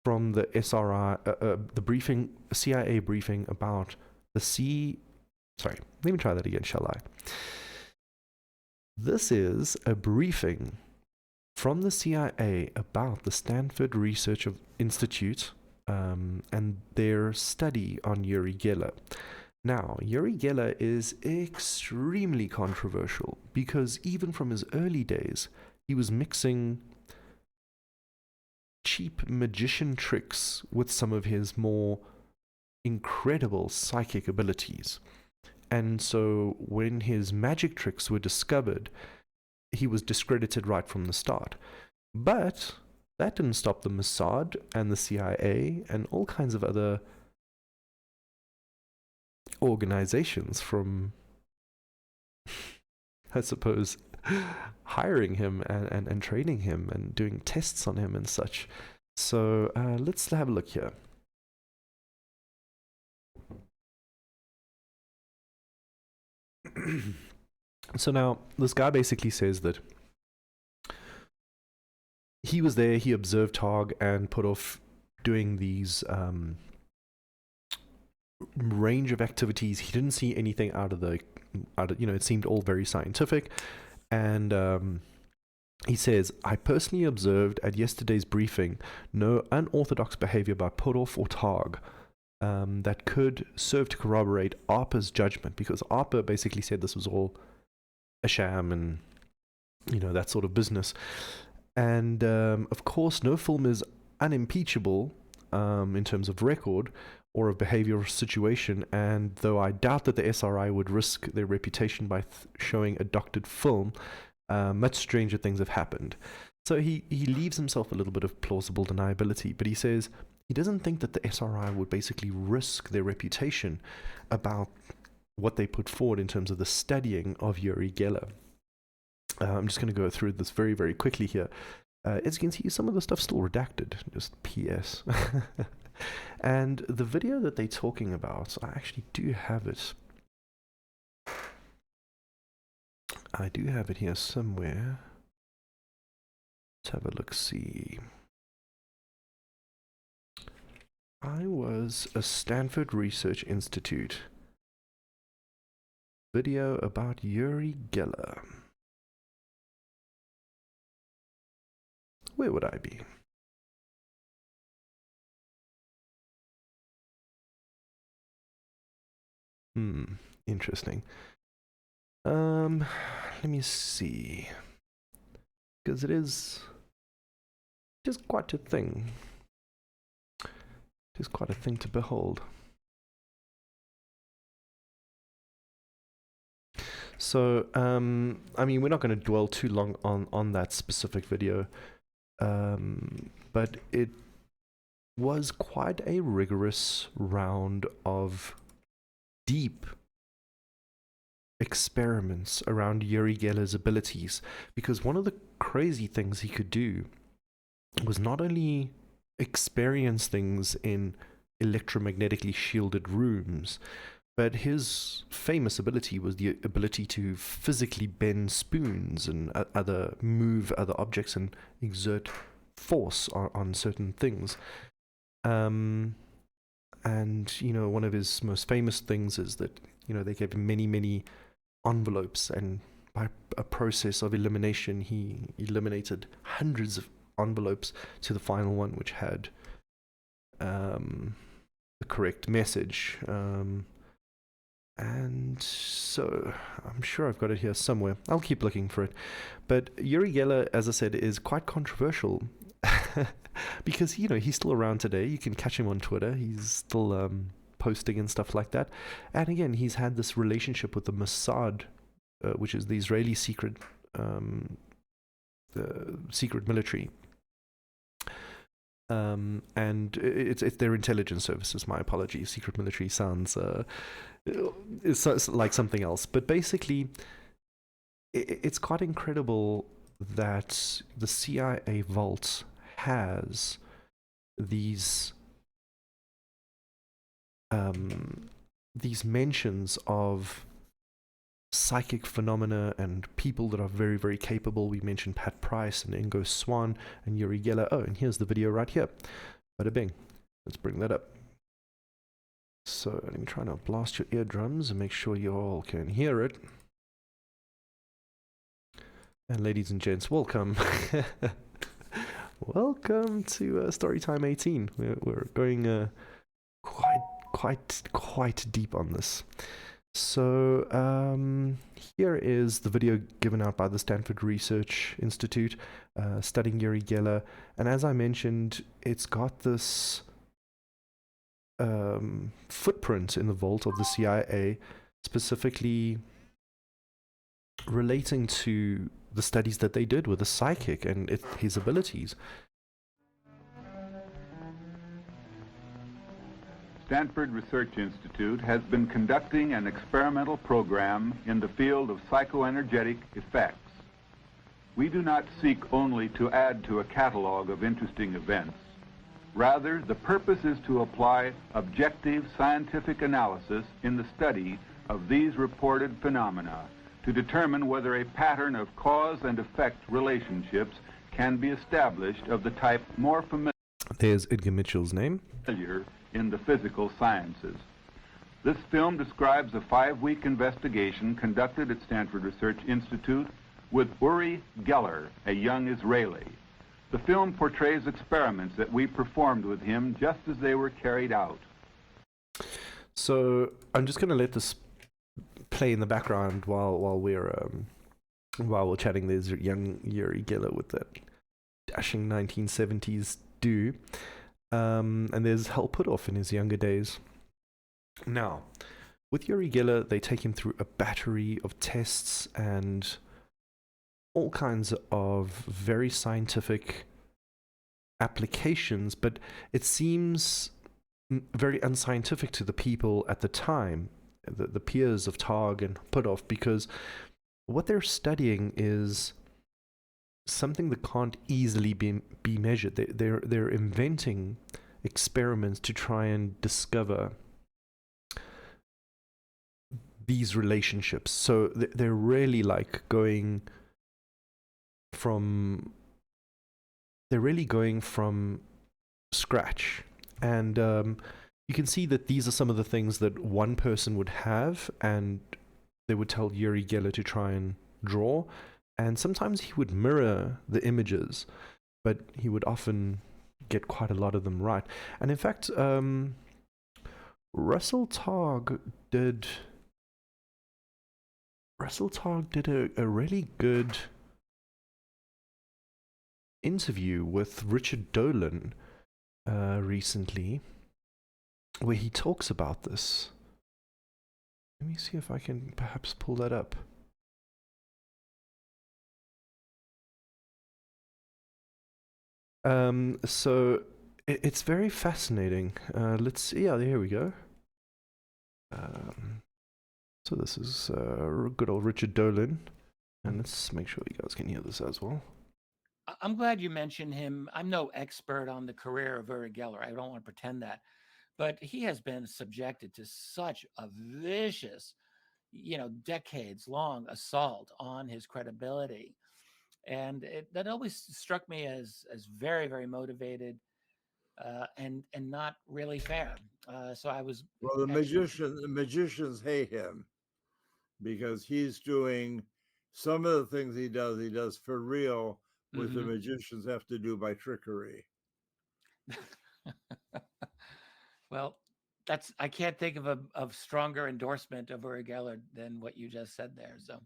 from the SRI, the CIA briefing about sorry, let me try that again, shall I? This is a briefing from the CIA about the Stanford Research Institute and their study on Uri Gellar. Now, Uri Gellar is extremely controversial because even from his early days, he was mixing cheap magician tricks with some of his more incredible psychic abilities. And so when his magic tricks were discovered, he was discredited right from the start. But that didn't stop the Mossad and the CIA and all kinds of other organizations from, I suppose, hiring him and training him and doing tests on him and such. So let's have a look here. So now this guy basically says that he was there, he observed Tog and put off doing these range of activities. He didn't see anything out of it seemed all very scientific. And he says, I personally observed at yesterday's briefing no unorthodox behavior by Puthoff or Tog that could serve to corroborate ARPA's judgment, because ARPA basically said this was all a sham and, that sort of business. And, of course, no film is unimpeachable in terms of record or of behavioral situation, and though I doubt that the SRI would risk their reputation by showing a doctored film, much stranger things have happened. So he leaves himself a little bit of plausible deniability, but he says he doesn't think that the SRI would basically risk their reputation about what they put forward in terms of the studying of Uri Gellar. I'm just going to go through this very, very quickly here. As you can see, some of the stuff's still redacted, just PS. And the video that they're talking about, I actually do have it. I do have it here somewhere. Let's have a look-see. I was a Stanford Research Institute. Video about Uri Gellar. Where would I be? Interesting. Let me see. Because it is just quite a thing. It is quite a thing to behold. So, I mean, we're not going to dwell too long on that specific video, but it was quite a rigorous round of deep experiments around Uri Gellar's abilities, because one of the crazy things he could do was not only experience things in electromagnetically shielded rooms, but his famous ability was the ability to physically bend spoons and move other objects and exert force on certain things. And, one of his most famous things is that, they gave him many, many envelopes, and by a process of elimination, he eliminated hundreds of envelopes to the final one, which had the correct message. And so I'm sure I've got it here somewhere. I'll keep looking for it. But Uri Gellar, as I said, is quite controversial because, he's still around today. You can catch him on Twitter. He's still posting and stuff like that. And again, he's had this relationship with the Mossad, which is the Israeli secret military. And it's their intelligence services. My apologies. Secret military sounds it's like something else. But basically, it's quite incredible that the CIA vault has these mentions of psychic phenomena and people that are very, very capable. We mentioned Price and Ingo Swann and Uri Gellar. Oh, and here's the video right here. Bada bing. Let's bring that up. So let me try to blast your eardrums and make sure you all can hear it. And ladies and gents, welcome. Welcome to StoryTime 18. We're going quite deep on this. So here is the video given out by the Stanford Research Institute. studying Uri Gellar. And as I mentioned, it's got this footprint in the vault of the CIA, specifically relating to the studies that they did with the psychic and his abilities. Stanford Research Institute has been conducting an experimental program in the field of psychoenergetic effects. We do not seek only to add to a catalog of interesting events. Rather, the purpose is to apply objective scientific analysis in the study of these reported phenomena to determine whether a pattern of cause and effect relationships can be established of the type more familiar. There's Edgar Mitchell's name. In the physical sciences. This film describes a 5-week investigation conducted at Stanford Research Institute with Uri Gellar, a young Israeli. The film portrays experiments that we performed with him just as they were carried out. So I'm just going to let this play in the background while we're chatting. There's young Uri Gellar with that dashing 1970s do. And there's Hal Puthoff in his younger days. Now, with Uri Gellar, they take him through a battery of tests and all kinds of very scientific applications, but it seems very unscientific to the people at the time, the peers of Targ and Puthoff, because what they're studying is something that can't easily be measured. They're inventing experiments to try and discover these relationships. So they're really like going from scratch. And you can see that these are some of the things that one person would have, and they would tell Uri Gellar to try and draw. And sometimes he would mirror the images, but he would often get quite a lot of them right. And in fact, Russell Targ did a really good interview with Richard Dolan recently, where he talks about this. Let me see if I can perhaps pull that up. So it's very fascinating. Let's see. Yeah, here we go. So this is good old Richard Dolan, and let's make sure you guys can hear this as well. I'm glad you mentioned him. I'm no expert on the career of Uri Gellar. I don't want to pretend that, but he has been subjected to such a vicious, decades-long assault on his credibility. And that always struck me as very, very motivated and not really fair. So I was. Well, the magicians hate him because he's doing some of the things he does for real, with the magicians have to do by trickery. Well, I can't think of a stronger endorsement of Uri Gellar than what you just said there. So.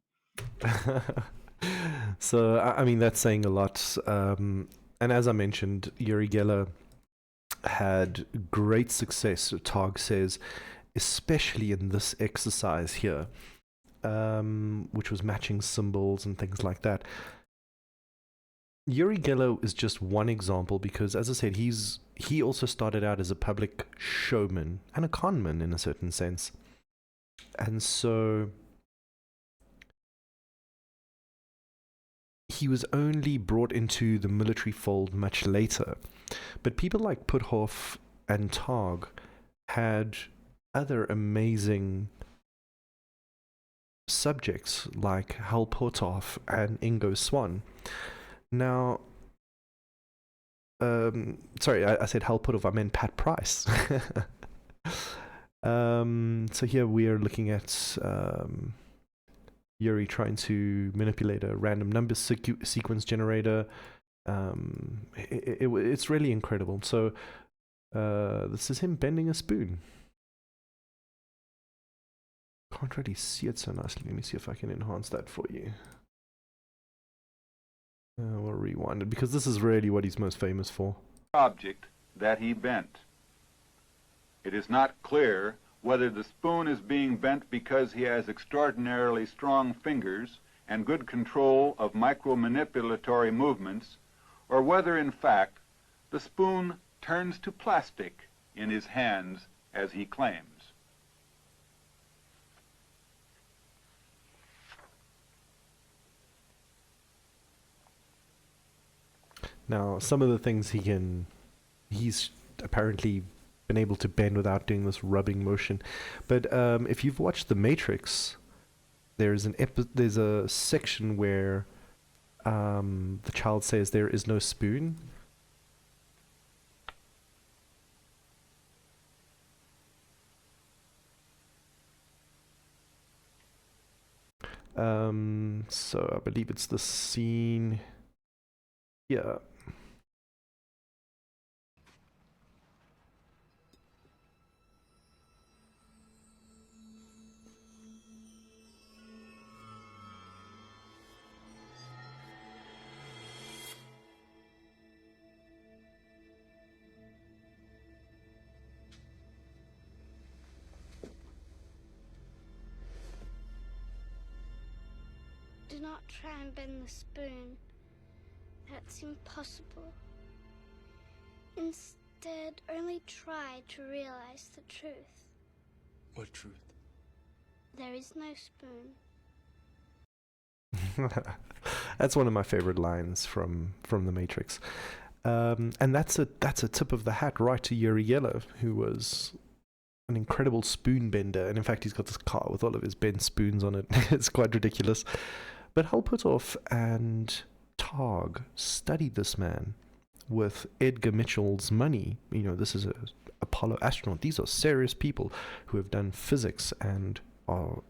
So, I mean, that's saying a lot. And as I mentioned, Uri Gellar had great success, Targ says, especially in this exercise here, which was matching symbols and things like that. Uri Gellar is just one example because, as I said, he also started out as a public showman and a conman in a certain sense. And so he was only brought into the military fold much later. But people like Puthoff and Targ had other amazing subjects like Hal Puthoff and Ingo Swann. Now, sorry, I said Hal Puthoff, I meant Pat Price. So here we are looking at Uri trying to manipulate a random number sequence generator. It's really incredible. So this is him bending a spoon. Can't really see it so nicely. Let me see if I can enhance that for you. We'll rewind it because this is really what he's most famous for. Object that he bent. It is not clear whether the spoon is being bent because he has extraordinarily strong fingers and good control of micromanipulatory movements, or whether, in fact, the spoon turns to plastic in his hands as he claims. Now, some of the things he's apparently been able to bend without doing this rubbing motion. But if you've watched The Matrix, there's a section where the child says there is no spoon. So I believe it's the scene. Yeah. Do not try and bend the spoon. That's impossible. Instead, only try to realize the truth. What truth? There is no spoon. That's one of my favorite lines from The Matrix. And that's a tip of the hat right to Uri Gellar, who was an incredible spoon bender. And in fact, he's got this car with all of his bent spoons on it. It's quite ridiculous. But Halputov and Targ studied this man with Edgar Mitchell's money. You know, this is a Apollo astronaut. These are serious people who have done physics and are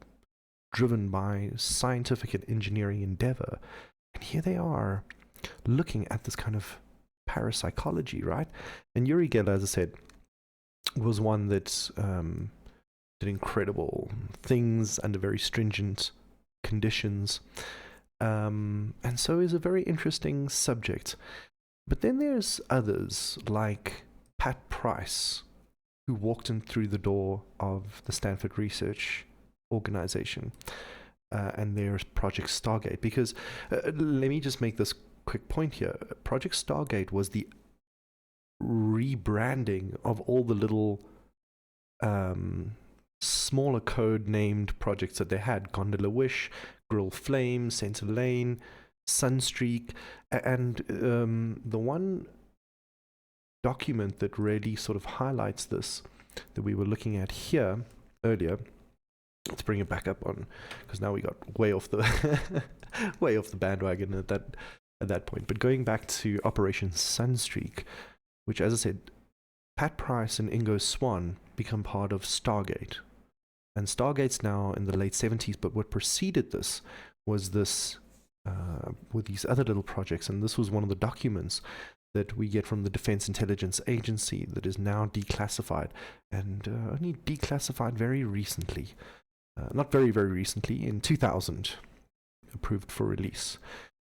driven by scientific and engineering endeavor. And here they are looking at this kind of parapsychology, right? And Uri Gellar, as I said, was one that did incredible things under very stringent conditions, and so is a very interesting subject. But then there's others like Pat Price, who walked in through the door of the Stanford Research Organization, and there's Project Stargate. Because let me just make this quick point here. Project Stargate was the rebranding of all the little smaller code named projects that they had: Gondola Wish, Grill Flame, Center Lane, Sunstreak. And the one document that really sort of highlights this, that we were looking at here earlier, let's bring it back up on, because now we got way off the way off the bandwagon at that point. But going back to Operation Sunstreak, which, as I said, Pat Price and Ingo Swann become part of Stargate. And Stargate's now in the late 70s, but what preceded this was this, with these other little projects, and this was one of the documents that we get from the Defense Intelligence Agency that is now declassified, and only declassified very recently. Not very, very recently, in 2000, approved for release.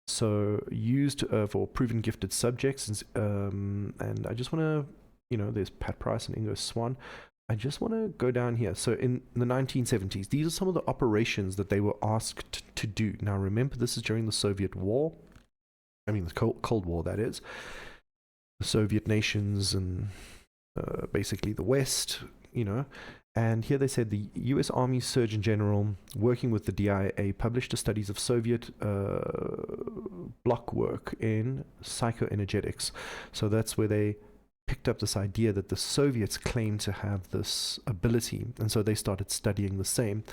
So used for proven gifted subjects, and I just want to, there's Pat Price and Ingo Swann. I just want to go down here. So in the 1970s, these are some of the operations that they were asked to do. Now remember, this is during the Soviet War. I mean, the Cold War, that is. The Soviet nations and basically the West, And here they said the U.S. Army Surgeon General, working with the DIA, published the studies of Soviet block work in Psychoenergetics. So that's where they picked up this idea that the Soviets claimed to have this ability, and so they started studying the same.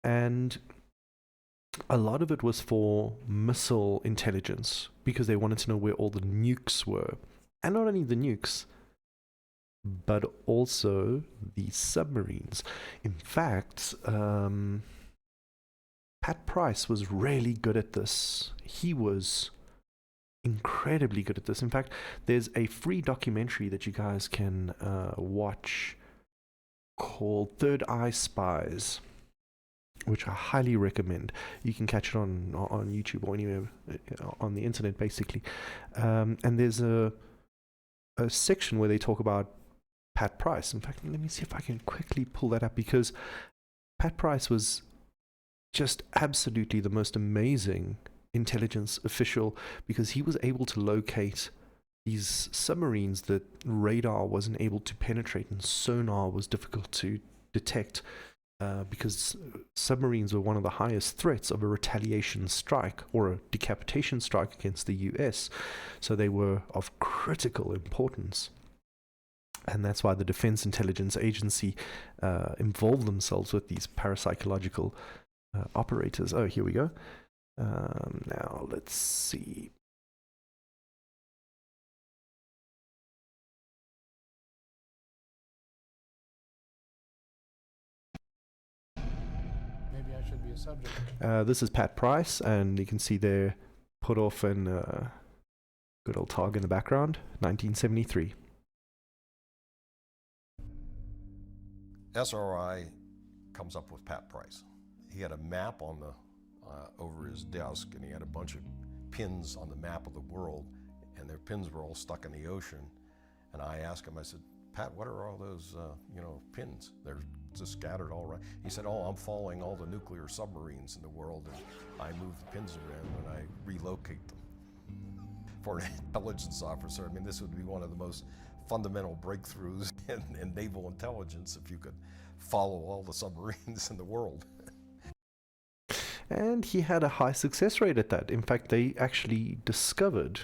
And a lot of it was for missile intelligence, because they wanted to know where all the nukes were. And not only the nukes, but also the submarines. In fact, Pat Price was really good at this. He was incredibly good at this. In fact, there's a free documentary that you guys can watch called Third Eye Spies, which I highly recommend. You can catch it on YouTube or anywhere on the internet, basically. And there's a section where they talk about Pat Price. In fact, let me see if I can quickly pull that up, because Pat Price was just absolutely the most amazing intelligence official, because he was able to locate these submarines that radar wasn't able to penetrate and sonar was difficult to detect, because submarines were one of the highest threats of a retaliation strike or a decapitation strike against the US. So they were of critical importance. And that's why the Defense Intelligence Agency involved themselves with these parapsychological operators. Oh, here we go. Now, let's see. Maybe I should be a subject. This is Pat Price, and you can see there, put off in good old Tog in the background, 1973. SRI comes up with Pat Price. He had a map on the over his desk, and he had a bunch of pins on the map of the world, and their pins were all stuck in the ocean. And I asked him, I said, Pat, what are all those pins? They're just scattered all around. He said, oh, I'm following all the nuclear submarines in the world, and I move the pins around and I relocate them. For an intelligence officer, I mean, this would be one of the most fundamental breakthroughs in naval intelligence if you could follow all the submarines in the world. And he had a high success rate at that. In fact, they actually discovered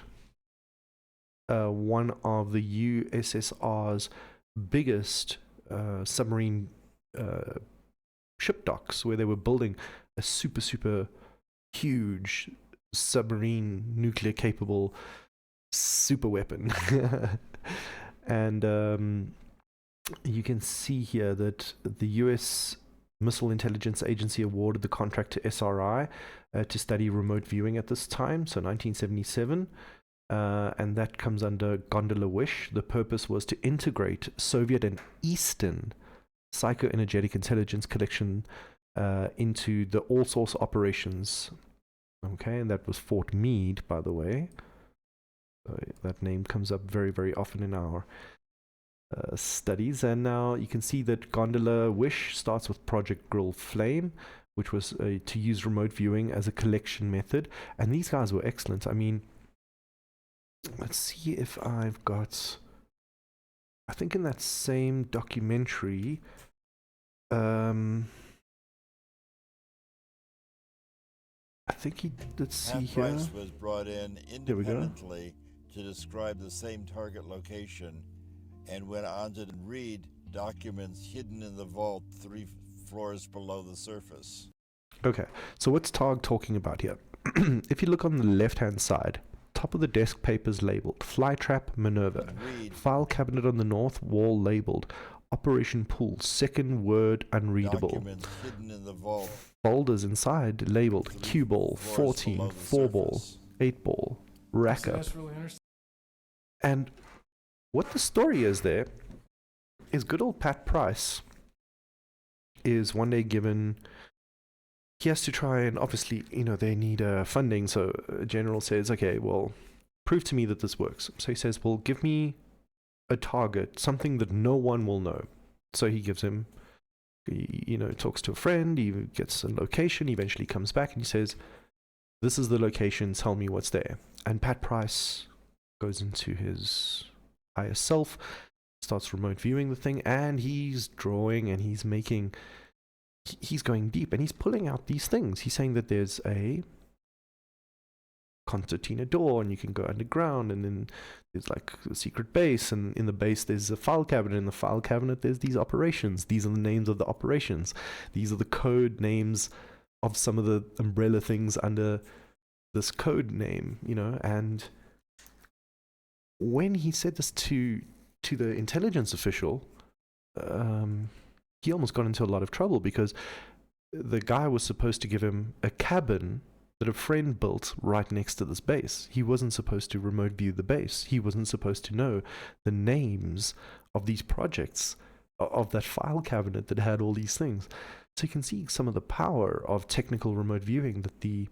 one of the USSR's biggest submarine ship docks, where they were building a super huge submarine nuclear capable super weapon. And you can see here that the US Missile Intelligence Agency awarded the contract to SRI to study remote viewing at this time, so 1977. And that comes under Gondola Wish. The purpose was to integrate Soviet and Eastern psychoenergetic intelligence collection into the all-source operations. Okay, and that was Fort Meade, by the way. That name comes up very, very often in our studies. And now you can see that Gondola Wish starts with Project Grill Flame, which was to use remote viewing as a collection method. And these guys were excellent. I mean, let's see if I've got, I think in that same documentary, I think he, let's see here. Price was brought in independently to describe the same target location and went on to read documents hidden in the vault 3 floors below the surface. Okay, so what's Tog talking about here? If you look on the left-hand side, top of the desk papers labeled Flytrap Minerva, file cabinet on the north wall labeled Operation Pool, second word unreadable. Documents hidden in the vault. Folders inside labeled Cue Ball, 14, 4 ball, 8 ball, rack up. And what the story is there is good old Pat Price is one day given, he has to try and obviously, they need funding. So a general says, okay, well, prove to me that this works. So he says, well, give me a target, something that no one will know. So he gives him, talks to a friend, he gets a location, he eventually comes back and he says, this is the location, tell me what's there. And Pat Price goes into his higher self, starts remote viewing the thing, and he's drawing and he's going deep and he's pulling out these things. He's saying that there's a concertina door and you can go underground, and then there's like a secret base, and in the base there's a file cabinet. In the file cabinet there's these operations. These are the names of the operations. These are the code names of some of the umbrella things under this code name, and when he said this to the intelligence official, he almost got into a lot of trouble, because the guy was supposed to give him a cabin that a friend built right next to this base. He wasn't supposed to remote view the base. He wasn't supposed to know the names of these projects, of that file cabinet that had all these things. So you can see some of the power of technical remote viewing that the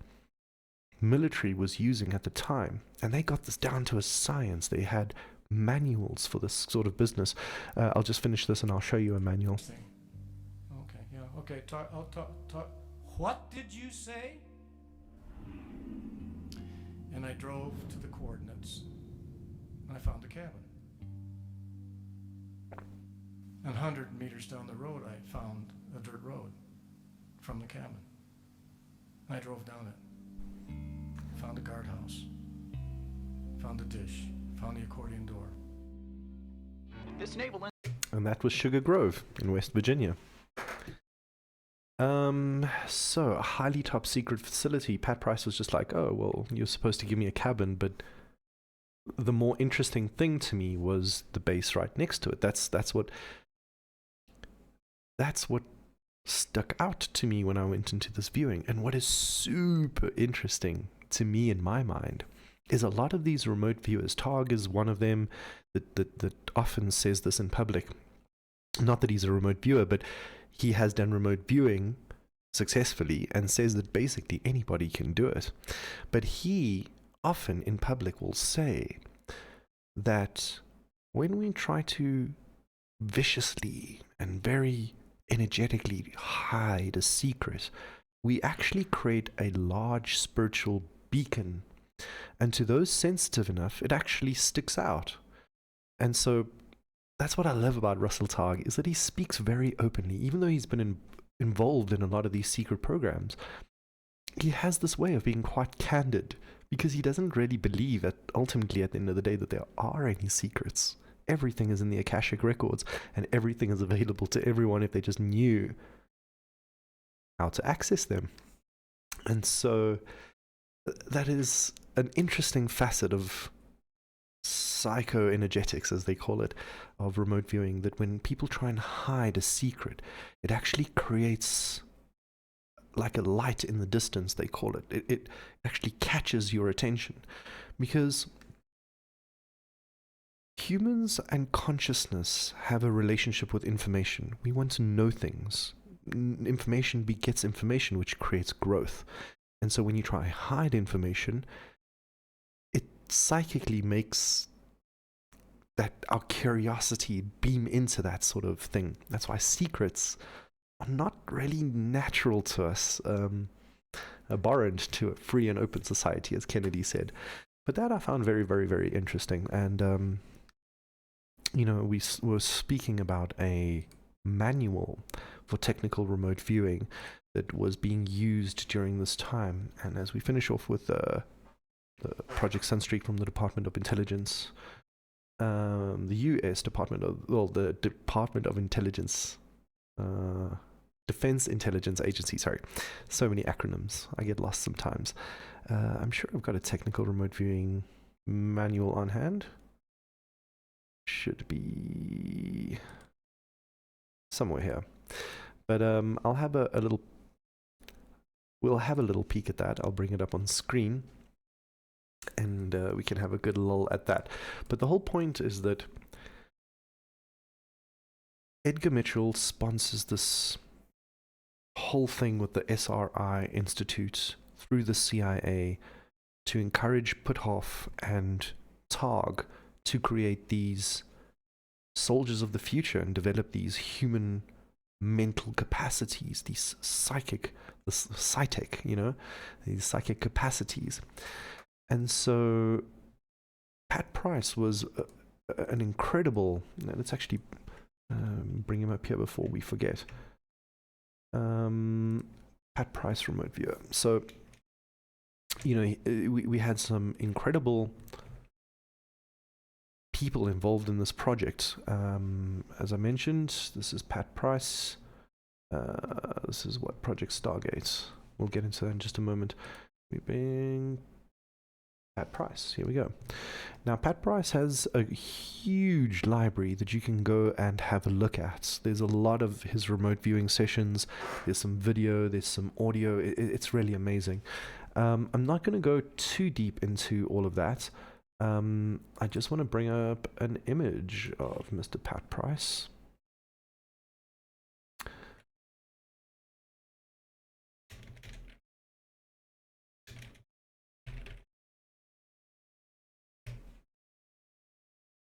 military was using at the time. And they got this down to a science. They had manuals for this sort of business. I'll just finish this and I'll show you a manual. Okay, yeah, okay. I'll talk. What did you say? And I drove to the coordinates, and I found the cabin. And 100 meters down the road, I found a dirt road from the cabin. And I drove down it. Found the guardhouse. Found the dish. Found the accordion door. This naval... And that was Sugar Grove in West Virginia. So a highly top secret facility. Pat Price was just like, oh, well, you're supposed to give me a cabin, but the more interesting thing to me was the base right next to it. That's what stuck out to me when I went into this viewing. And what is super interesting to me in my mind is a lot of these remote viewers, Targ is one of them that often says this in public. Not that he's a remote viewer, but he has done remote viewing successfully and says that basically anybody can do it. But he often in public will say that when we try to viciously and very energetically hide a secret, we actually create a large spiritual beacon. And to those sensitive enough, it actually sticks out. And so that's what I love about Russell Targ, is that he speaks very openly. Even though he's been involved in a lot of these secret programs, he has this way of being quite candid, because he doesn't really believe that ultimately at the end of the day that there are any secrets. Everything is in the Akashic Records, and everything is available to everyone if they just knew how to access them. And so that is an interesting facet of psychoenergetics, as they call it, of remote viewing, that when people try and hide a secret, it actually creates like a light in the distance, they call it. It actually catches your attention, because humans and consciousness have a relationship with information. We want to know things. Information begets information, which creates growth. And so when you try and hide information, it psychically makes that our curiosity beam into that sort of thing. That's why secrets are not really natural to us, abhorrent to a free and open society, as Kennedy said. But that I found very, very, very interesting. And, you know, we were speaking about a manual for technical remote viewing that was being used during this time. And as we finish off with the Project Sunstreak from the Department of Intelligence, the U.S. Department of, well, the Department of Intelligence, Defense Intelligence Agency, sorry. So many acronyms. I get lost sometimes. I'm sure I've got a technical remote viewing manual on hand. Should be somewhere here. But I'll have a little, we'll have a little peek at that. I'll bring it up on screen, and we can have a good lull at that. But the whole point is that Edgar Mitchell sponsors this whole thing with the SRI Institute through the CIA to encourage Puthoff and Targ to create these soldiers of the future and develop these human mental capacities, these psychic, this PsyTech, you know, these psychic capacities. And so Pat Price was an incredible, let's actually bring him up here before we forget. Pat Price remote viewer. So, you know, we had some incredible people involved in this project. As I mentioned, this is Pat Price. This is what Project Stargate. We'll get into that in just a moment. We bring Pat Price. Here we go. Now, Pat Price has a huge library that you can go and have a look at. There's a lot of his remote viewing sessions. There's some video. There's some audio. It's really amazing. I'm not going to go too deep into all of that. I just want to bring up an image of Mr. Pat Price.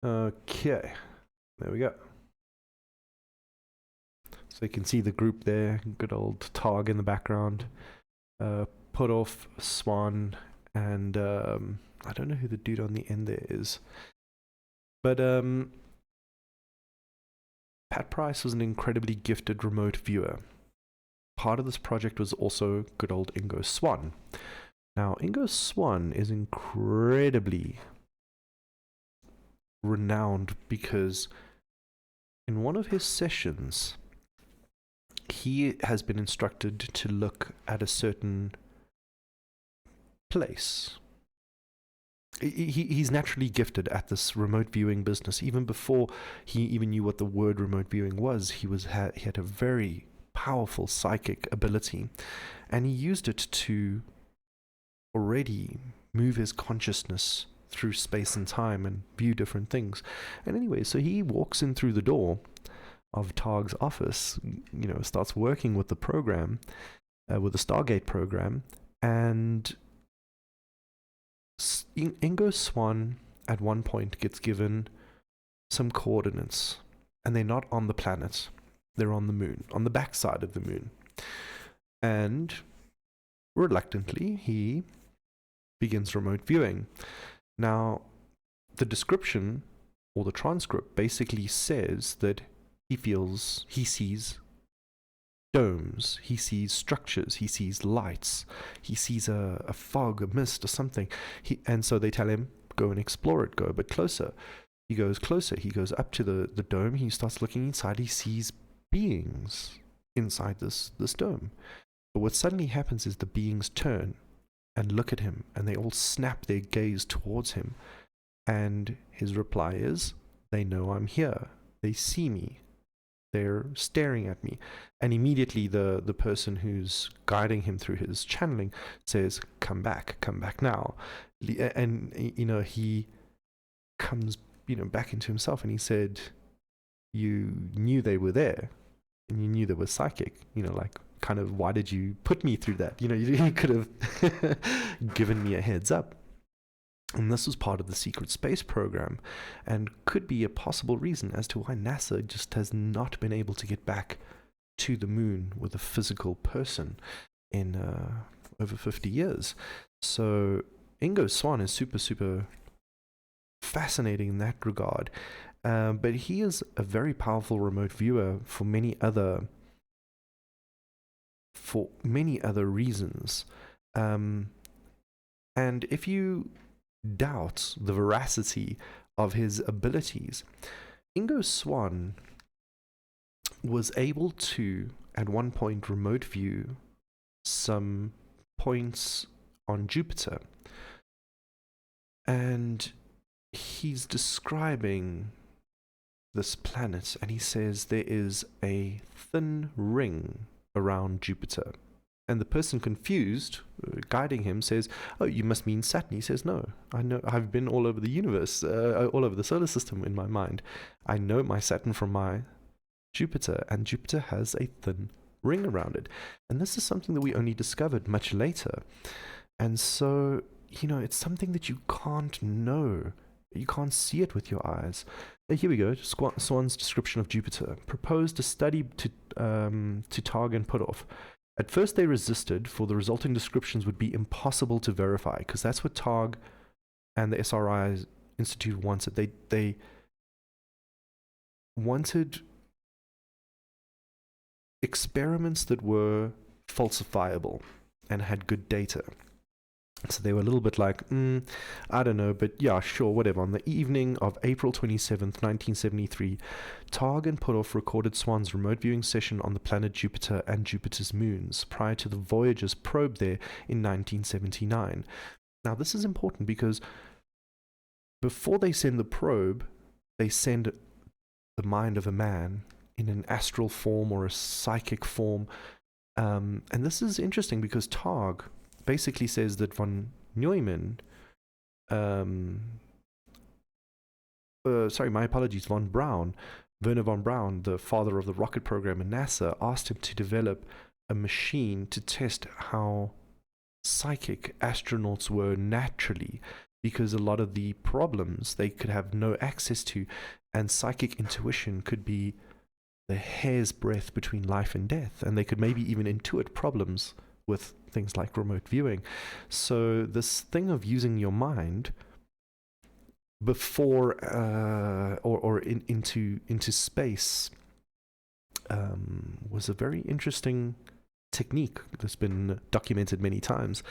Okay, there we go. So you can see the group there, good old Tog in the background, Put Off, Swann, and I don't know who the dude on the end there is. But Pat Price was an incredibly gifted remote viewer. Part of this project was also good old Ingo Swann. Now, Ingo Swann is incredibly renowned because in one of his sessions, he has been instructed to look at a certain place. He's naturally gifted at this remote viewing business. Even before he even knew what the word remote viewing was, he had a very powerful psychic ability, and he used it to already move his consciousness through space and time and view different things. And anyway, so he walks in through the door of Tog's office, starts working with the program, with the Stargate program, and Ingo Swann at one point gets given some coordinates, and they're not on the planet, they're on the moon, on the backside of the moon. And reluctantly, he begins remote viewing. Now, the description or the transcript basically says that he sees domes, he sees structures, he sees lights, he sees a fog, a mist or something. And so they tell him, go and explore it, go a bit closer. He goes closer, he goes up to the dome, he starts looking inside, he sees beings inside this dome. But what suddenly happens is the beings turn and look at him, and they all snap their gaze towards him. And his reply is, they know I'm here, they see me, they're staring at me. And immediately the person who's guiding him through his channeling says, come back now. And he comes back into himself, and he said, you knew they were there, and you knew they were psychic, kind of, why did you put me through that? You could have given me a heads up. And this was part of the secret space program, and could be a possible reason as to why NASA just has not been able to get back to the moon with a physical person in over 50 years. So Ingo Swann is super, super fascinating in that regard. But he is a very powerful remote viewer for many other reasons. And if you doubt the veracity of his abilities, Ingo Swann was able to, at one point, remote view some points on Jupiter. And he's describing this planet, and he says there is a thin ring around Jupiter. And the person confused, guiding him, says, oh, you must mean Saturn. He says, no, I know, I've been all over the universe, all over the solar system in my mind. I know my Saturn from my Jupiter, and Jupiter has a thin ring around it. And this is something that we only discovered much later. And so, it's something that you can't know. You can't see it with your eyes. Here we go. Swann's description of Jupiter. Proposed a study to Tog and Put Off. At first they resisted, for the resulting descriptions would be impossible to verify, because that's what Tog and the SRI Institute wanted. They wanted experiments that were falsifiable and had good data. So they were a little bit like, I don't know, but yeah, sure, whatever. On the evening of April 27th, 1973, Tog and Put Off recorded Swann's remote viewing session on the planet Jupiter and Jupiter's moons prior to the Voyager's probe there in 1979. Now, this is important because before they send the probe, they send the mind of a man in an astral form or a psychic form. And this is interesting because Tog basically says that von Neumann, von Braun, Werner von Braun, the father of the rocket program in NASA, asked him to develop a machine to test how psychic astronauts were naturally. because a lot of the problems they could have no access to, and psychic intuition could be the hair's breadth between life and death, and they could maybe even intuit problems with things like remote viewing. So this thing of using your mind before into space was a very interesting technique that's been documented many times.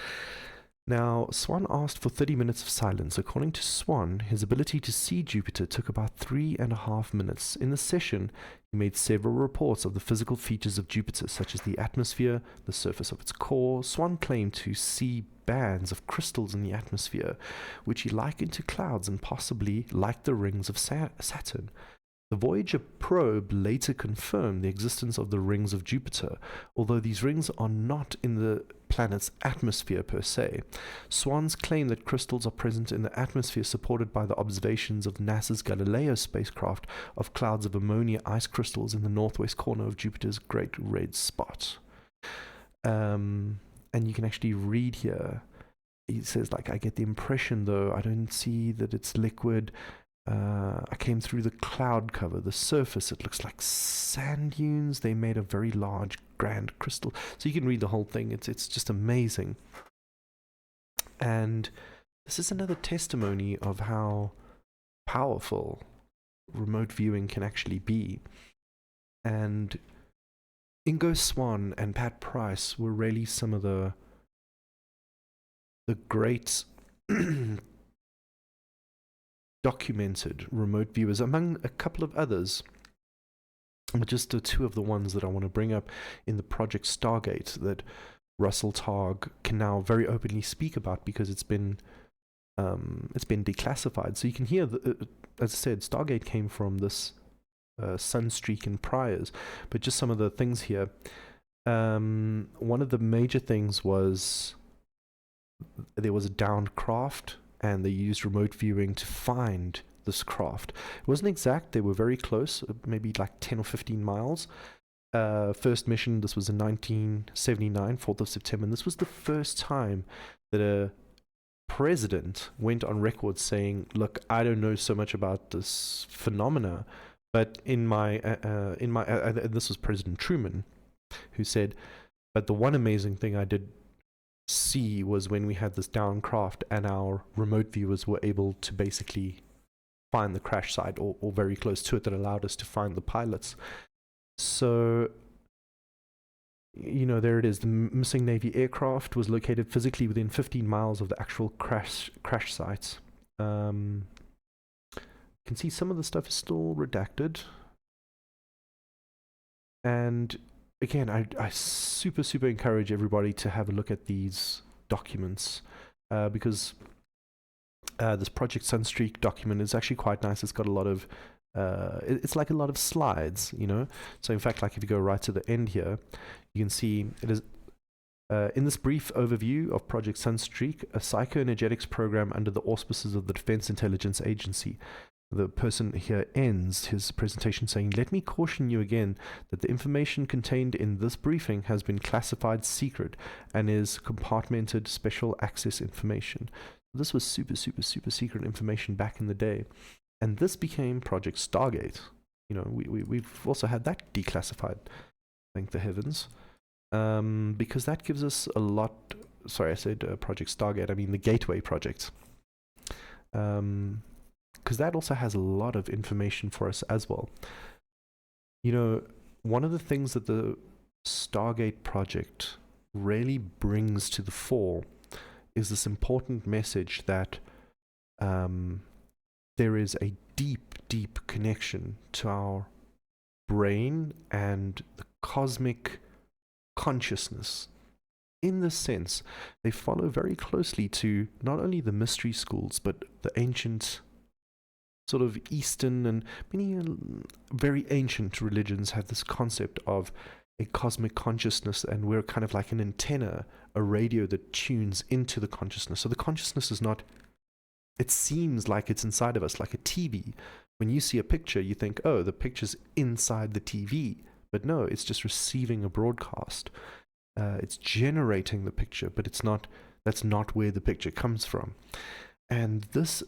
Now, Swann asked for 30 minutes of silence. According to Swann, his ability to see Jupiter took about 3.5 minutes. In the session, he made several reports of the physical features of Jupiter, such as the atmosphere, the surface of its core. Swann claimed to see bands of crystals in the atmosphere, which he likened to clouds and possibly like the rings of Saturn. The Voyager probe later confirmed the existence of the rings of Jupiter, although these rings are not in the planet's atmosphere per se. Swann's claim that crystals are present in the atmosphere supported by the observations of NASA's Galileo spacecraft of clouds of ammonia ice crystals in the northwest corner of Jupiter's Great Red Spot. And you can actually read here, he says, like, I get the impression, though, I don't see that it's liquid. I came through the cloud cover, the surface, it looks like sand dunes. They made a very large, grand crystal. So you can read the whole thing. It's just amazing. And this is another testimony of how powerful remote viewing can actually be. And Ingo Swann and Pat Price were really some of the great documented remote viewers, among a couple of others. Just two of the ones that I want to bring up in the Project Stargate that Russell Targ can now very openly speak about, because it's been declassified. So you can hear, as I said, Stargate came from this Sunstreak and Priors, but just some of the things here. One of the major things was there was a downed craft, and they used remote viewing to find this craft. It wasn't exact, they were very close, maybe like 10 or 15 miles. First mission, this was in 1979, 4th of September, and this was the first time that a president went on record saying, look, I don't know so much about this phenomena, but this was President Truman, who said, but the one amazing thing I did see was when we had this down craft and our remote viewers were able to basically find the crash site or very close to it, that allowed us to find the pilots. So, you know, there it is. The missing Navy aircraft was located physically within 15 miles of the actual crash site. You can see some of the stuff is still redacted. And again, I super encourage everybody to have a look at these documents, because this Project Sunstreak document is actually quite nice. It's got a lot of, it's like a lot of slides, you know. So in fact, like if you go right to the end here, you can see it is, in this brief overview of Project Sunstreak, a psychoenergetics program under the auspices of the Defense Intelligence Agency. The person here ends his presentation saying, let me caution you again that the information contained in this briefing has been classified secret and is compartmented special access information. This was super secret information back in the day. And this became Project Stargate. You know, we've also had that declassified, thank the heavens. Because that gives us a lot, sorry, I said Project Stargate, I mean the Gateway Project. Because that also has a lot of information for us as well. You know, one of the things that the Stargate project really brings to the fore is this important message that there is a deep connection to our brain and the cosmic consciousness. In this sense, they follow very closely to not only the mystery schools, but the ancient sort of Eastern and many very ancient religions have this concept of a cosmic consciousness, and we're kind of like an antenna, a radio that tunes into the consciousness. So the consciousness is not, it seems like it's inside of us, like a TV. When you see a picture, you think, oh, the picture's inside the TV. But no, it's just receiving a broadcast. It's generating the picture, but it's not, that's not where the picture comes from. And this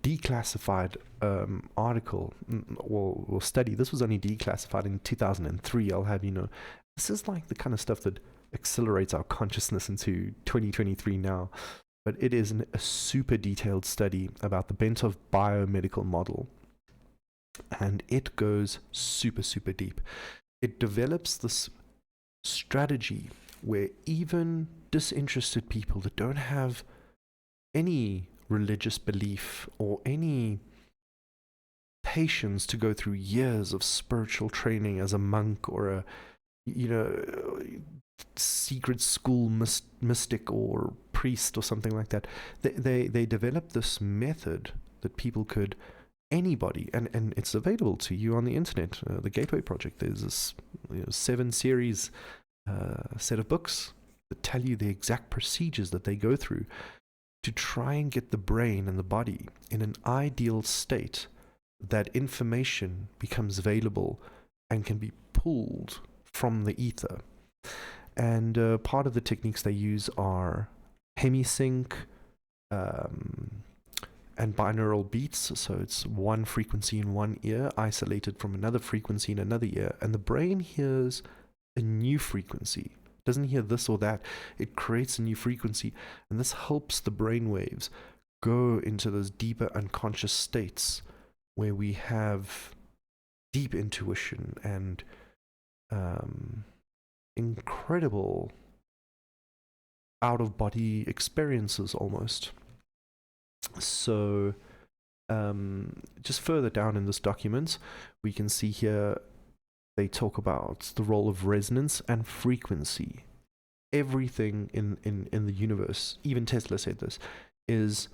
declassified article or study, this was only declassified in 2003, I'll have you know. This is like the kind of stuff that accelerates our consciousness into 2023 now. But it is a super detailed study about the Bentov biomedical model. And it goes super, super deep. It develops this strategy where even disinterested people that don't have any religious belief or any patience to go through years of spiritual training as a monk or a, you know, secret school mystic or priest or something like that, they developed this method that people could, anybody, and it's available to you on the internet, the Gateway Project. There's this 7-series set of books that tell you the exact procedures that they go through to try and get the brain and the body in an ideal state that information becomes available and can be pulled from the ether. And part of the techniques they use are hemisync and binaural beats. So it's one frequency in one ear isolated from another frequency in another ear, and the brain hears a new frequency. It doesn't hear this or that. It creates a new frequency, and this helps the brain waves go into those deeper unconscious states where we have deep intuition and incredible out-of-body experiences almost. So just further down in this document, we can see here they talk about the role of resonance and frequency. Everything in the universe, even Tesla said this, is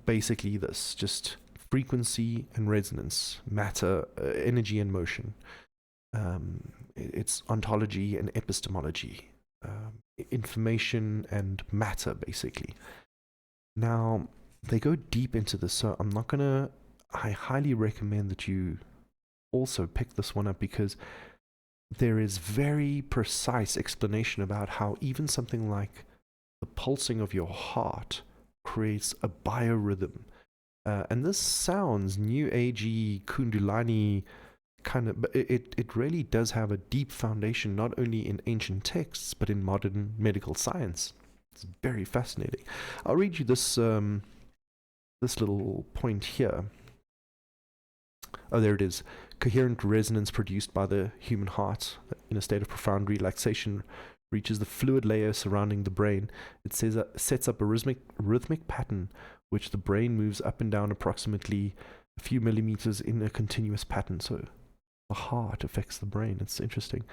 basically this, just frequency and resonance, matter, energy and motion. It's ontology and epistemology, information and matter, basically. Now, they go deep into this, so I highly recommend that you also pick this one up, because there is very precise explanation about how even something like the pulsing of your heart creates a biorhythm. And this sounds new agey, Kundalini kind of, but it really does have a deep foundation, not only in ancient texts, but in modern medical science. It's very fascinating. I'll read you this this little point here. Oh, there it is. Coherent resonance produced by the human heart in a state of profound relaxation reaches the fluid layer surrounding the brain. It sets up a rhythmic pattern which the brain moves up and down approximately a few millimeters in a continuous pattern. So the heart affects the brain. It's interesting.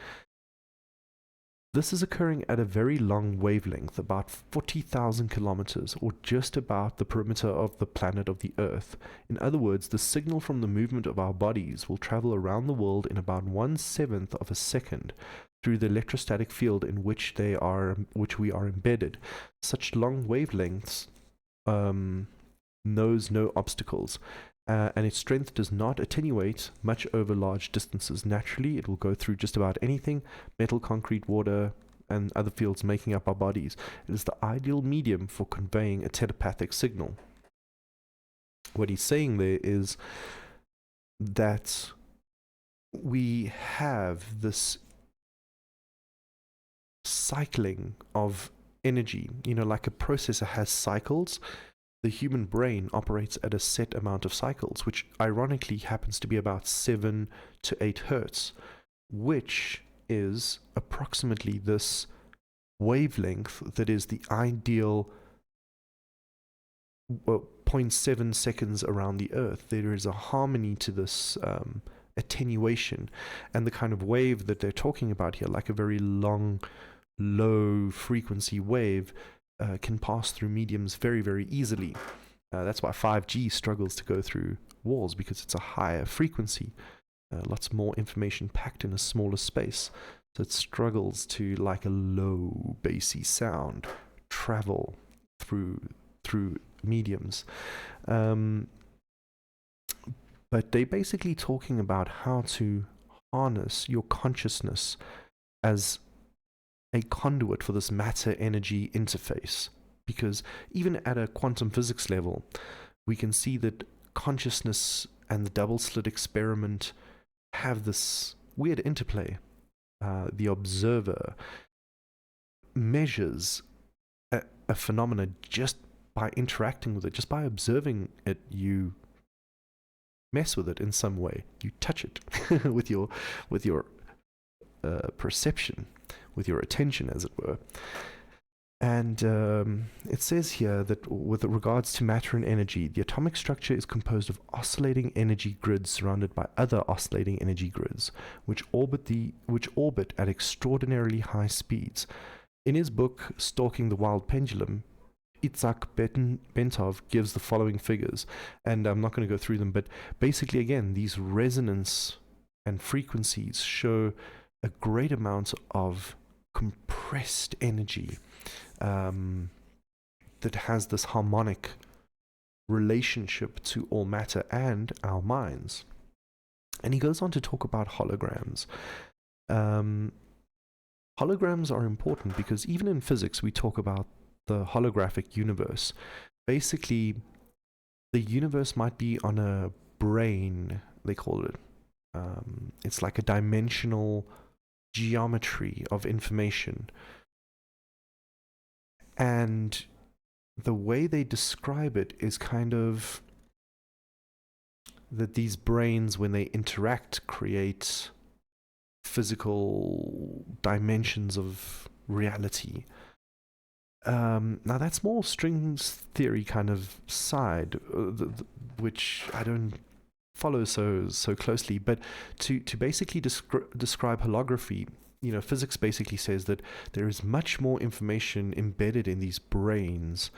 This is occurring at a very long wavelength, about 40,000 kilometers, or just about the perimeter of the planet of the Earth. In other words, the signal from the movement of our bodies will travel around the world in about 1/7 of a second through the electrostatic field in which we are embedded. Such long wavelengths knows no obstacles. And its strength does not attenuate much over large distances. Naturally, it will go through just about anything, metal, concrete, water, and other fields making up our bodies. It is the ideal medium for conveying a telepathic signal. What he's saying there is that we have this cycling of energy. You know, like a processor has cycles, the human brain operates at a set amount of cycles, which ironically happens to be about 7 to 8 hertz, which is approximately this wavelength that is the ideal 0.7 seconds around the Earth. There is a harmony to this attenuation, and the kind of wave that they're talking about here, like a very long, low frequency wave, can pass through mediums very, very easily. That's why 5G struggles to go through walls, because it's a higher frequency. Lots more information packed in a smaller space. So it struggles to, like a low, bassy sound, travel through mediums. But they're basically talking about how to harness your consciousness as a conduit for this matter-energy interface. because even at a quantum physics level, we can see that consciousness and the double slit experiment have this weird interplay. The observer measures a phenomena just by interacting with it, just by observing it. You mess with it in some way. You touch it with your perception, with your attention, as it were. And it says here that with regards to matter and energy, the atomic structure is composed of oscillating energy grids surrounded by other oscillating energy grids, which orbit at extraordinarily high speeds. In his book, Stalking the Wild Pendulum, Itzhak Bentov gives the following figures, and I'm not going to go through them, but basically, again, these resonance and frequencies show a great amount of compressed energy that has this harmonic relationship to all matter and our minds. And he goes on to talk about holograms. Holograms are important because even in physics we talk about the holographic universe. Basically, the universe might be on a brain, they call it. It's like a dimensional geometry of information. And the way they describe it is kind of that these brains, when they interact, create physical dimensions of reality. Now that's more strings theory kind of side, which I don't follow so closely, but to basically describe holography, physics basically says that there is much more information embedded in these brains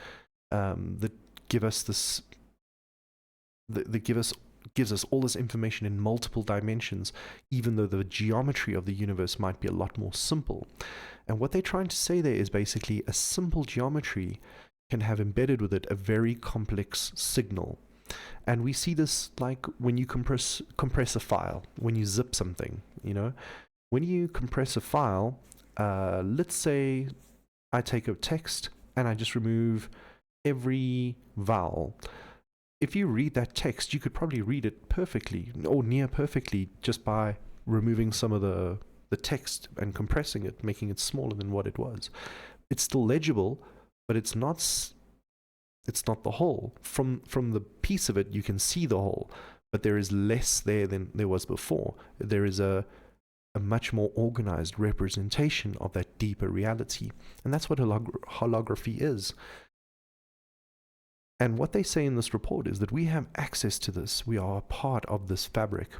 that gives us all this information in multiple dimensions, even though the geometry of the universe might be a lot more simple. And what they're trying to say there is basically a simple geometry can have embedded with it a very complex signal. And we see this like when you compress a file, when you zip something, When you compress a file, let's say I take a text and I just remove every vowel. If you read that text, you could probably read it perfectly or near perfectly just by removing some of the text and compressing it, making it smaller than what it was. It's still legible, but it's not the whole. From the piece of it, you can see the whole, but there is less there than there was before. There is a much more organized representation of that deeper reality. And that's what holography is. And what they say in this report is that we have access to this. We are a part of this fabric.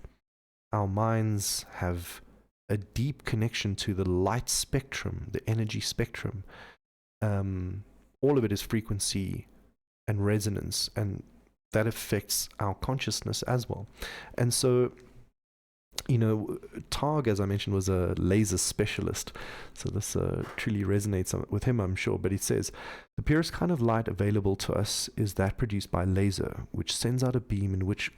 Our minds have a deep connection to the light spectrum, the energy spectrum. All of it is frequency and resonance, and that affects our consciousness as well. And so, Targ, as I mentioned, was a laser specialist. So this truly resonates with him, I'm sure. But he says, the purest kind of light available to us is that produced by laser, which sends out a beam in which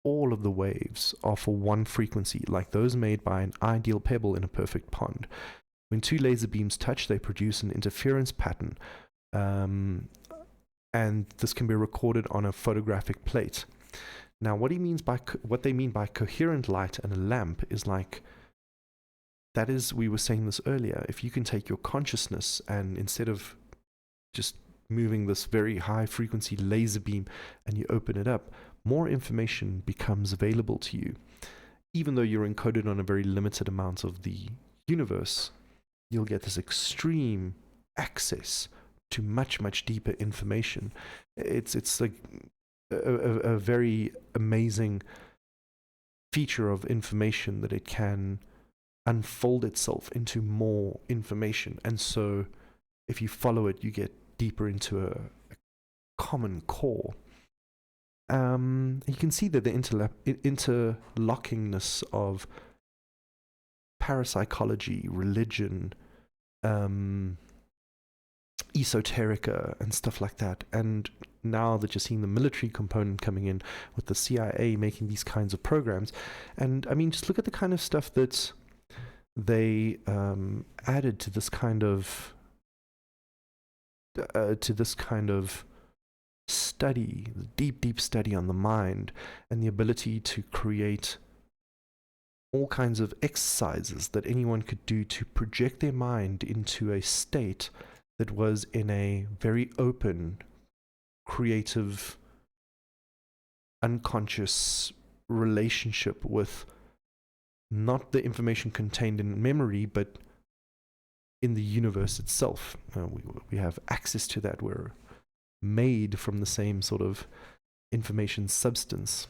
all of the waves are for one frequency, like those made by an ideal pebble in a perfect pond. When two laser beams touch, they produce an interference pattern. And this can be recorded on a photographic plate. Now, what they mean by coherent light and a lamp is like, that is, we were saying this earlier, if you can take your consciousness and instead of just moving this very high frequency laser beam and you open it up, more information becomes available to you. Even though you're encoded on a very limited amount of the universe, you'll get this extreme access to much, much deeper information. It's like a very amazing feature of information that it can unfold itself into more information. And so if you follow it, you get deeper into a common core. You can see that the interlockingness of parapsychology, religion, esoterica and stuff like that. And now that you're seeing the military component coming in with the CIA making these kinds of programs. And I mean, just look at the kind of stuff that they added to this kind of to this kind of study, deep study on the mind, and the ability to create all kinds of exercises that anyone could do to project their mind into a state that was in a very open, creative, unconscious relationship with not the information contained in memory, but in the universe itself. We have access to that. We're made from the same sort of information substance.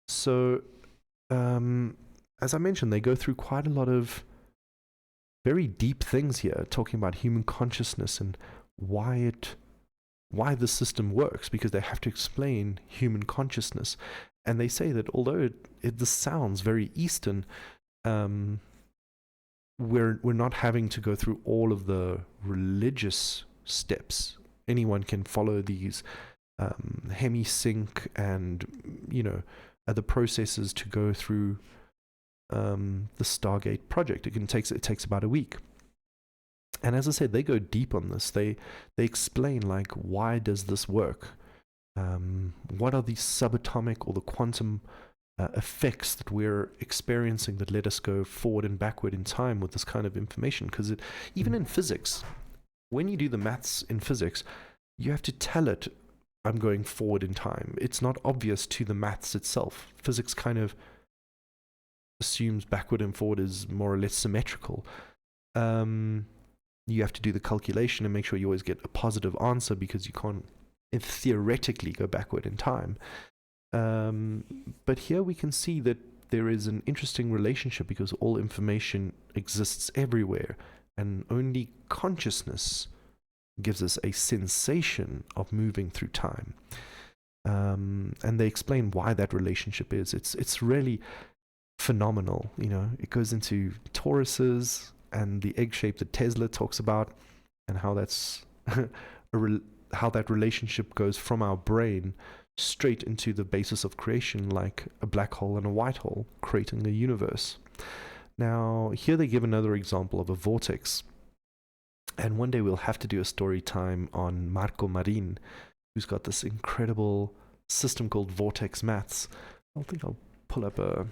So, as I mentioned, they go through quite a lot of very deep things here, talking about human consciousness and why the system works, because they have to explain human consciousness. And they say that although this sounds very Eastern, we're not having to go through all of the religious steps. Anyone can follow these hemisync and other processes to go through the Stargate project. It takes about a week. And as I said, they go deep on this. They explain, like, why does this work? What are the subatomic or the quantum effects that we're experiencing that let us go forward and backward in time with this kind of information? Because even in physics, when you do the maths in physics, you have to tell it, I'm going forward in time. It's not obvious to the maths itself. Physics kind of assumes backward and forward is more or less symmetrical. You have to do the calculation and make sure you always get a positive answer, because you can't theoretically go backward in time. But here we can see that there is an interesting relationship, because all information exists everywhere, and only consciousness gives us a sensation of moving through time. And they explain why that relationship is. It's really phenomenal. It goes into toruses and the egg shape that Tesla talks about, and how that's how that relationship goes from our brain straight into the basis of creation, like a black hole and a white hole creating the universe. Now, here they give another example of a vortex. And one day we'll have to do a story time on Marco Marin, who's got this incredible system called Vortex Maths. I think I'll pull up a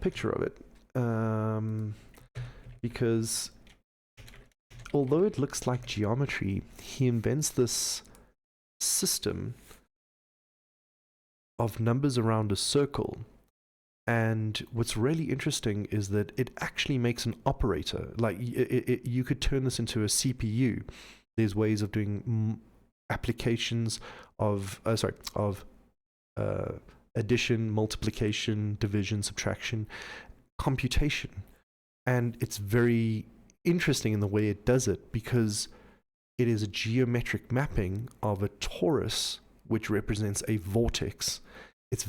picture of it. Because although it looks like geometry, he invents this system of numbers around a circle. And what's really interesting is that it actually makes an operator. Like, you could turn this into a CPU. There's ways of doing applications of addition, multiplication, division, subtraction, computation. And it's very interesting in the way it does it, because it is a geometric mapping of a torus, which represents a vortex. It's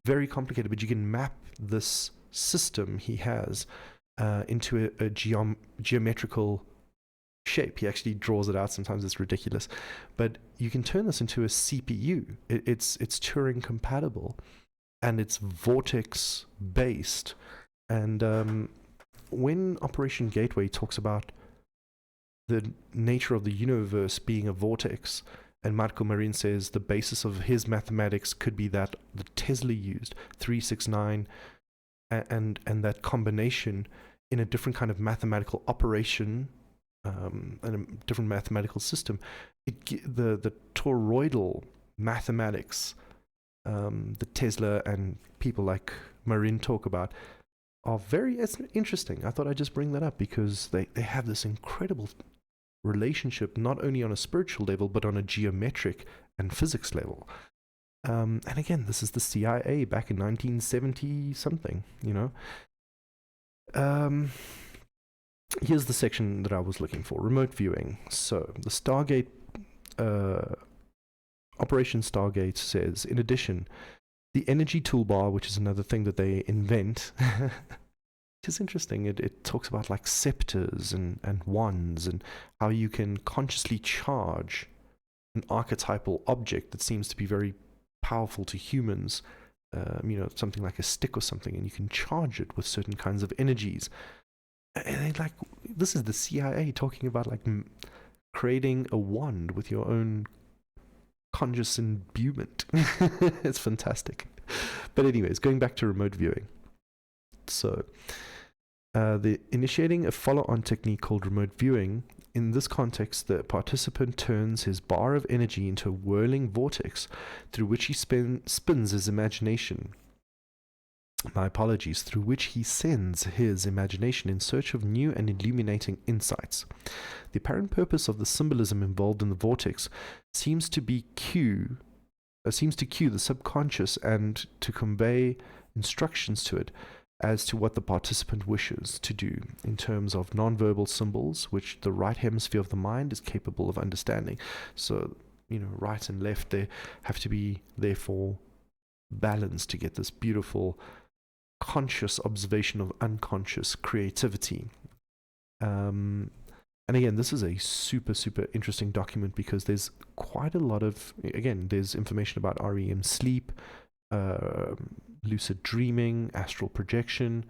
very complicated, but you can map this system he has into a geometrical shape. He actually draws it out. Sometimes it's ridiculous, but you can turn this into a CPU. It's Turing compatible, and it's vortex based. And when Operation Gateway talks about the nature of the universe being a vortex, and Marco Marin says the basis of his mathematics could be that the Tesla used, 369, and that combination in a different kind of mathematical operation, and a different mathematical system. The toroidal mathematics, the Tesla and people like Marin talk about, are very interesting. I thought I'd just bring that up because they have this incredible relationship, not only on a spiritual level, but on a geometric and physics level. And again, this is the CIA back in 1970 something, Here's the section that I was looking for, remote viewing. So the Stargate, Operation Stargate says, in addition, the energy toolbar, which is another thing that they invent, which is interesting. It talks about like scepters and wands, and how you can consciously charge an archetypal object that seems to be very powerful to humans, something like a stick or something, and you can charge it with certain kinds of energies. And they this is the CIA talking about like creating a wand with your own conscious imbuement. It's fantastic. But anyways, going back to remote viewing. So, the initiating a follow-on technique called remote viewing. In this context, the participant turns his bar of energy into a whirling vortex through which he spins his imagination. My apologies, through which he sends his imagination in search of new and illuminating insights. The apparent purpose of the symbolism involved in the vortex seems to cue the subconscious and to convey instructions to it as to what the participant wishes to do in terms of nonverbal symbols, which the right hemisphere of the mind is capable of understanding. So, right and left, they have to be therefore balanced to get this beautiful conscious observation of unconscious creativity. And again, this is a super, super interesting document because there's quite a lot of, again, there's information about REM sleep, lucid dreaming, astral projection.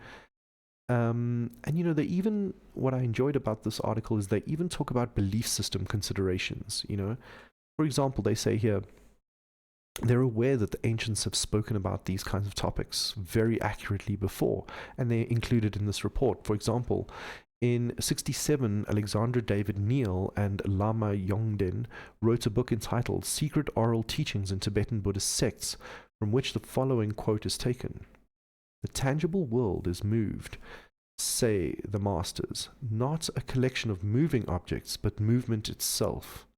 And they even, what I enjoyed about this article is they even talk about belief system considerations. For example, they say here, they're aware that the ancients have spoken about these kinds of topics very accurately before, and they're included in this report. For example, in 1967, Alexander David Neal and Lama Yongden wrote a book entitled Secret Oral Teachings in Tibetan Buddhist Sects, from which the following quote is taken. The tangible world is moved, say the masters, not a collection of moving objects, but movement itself.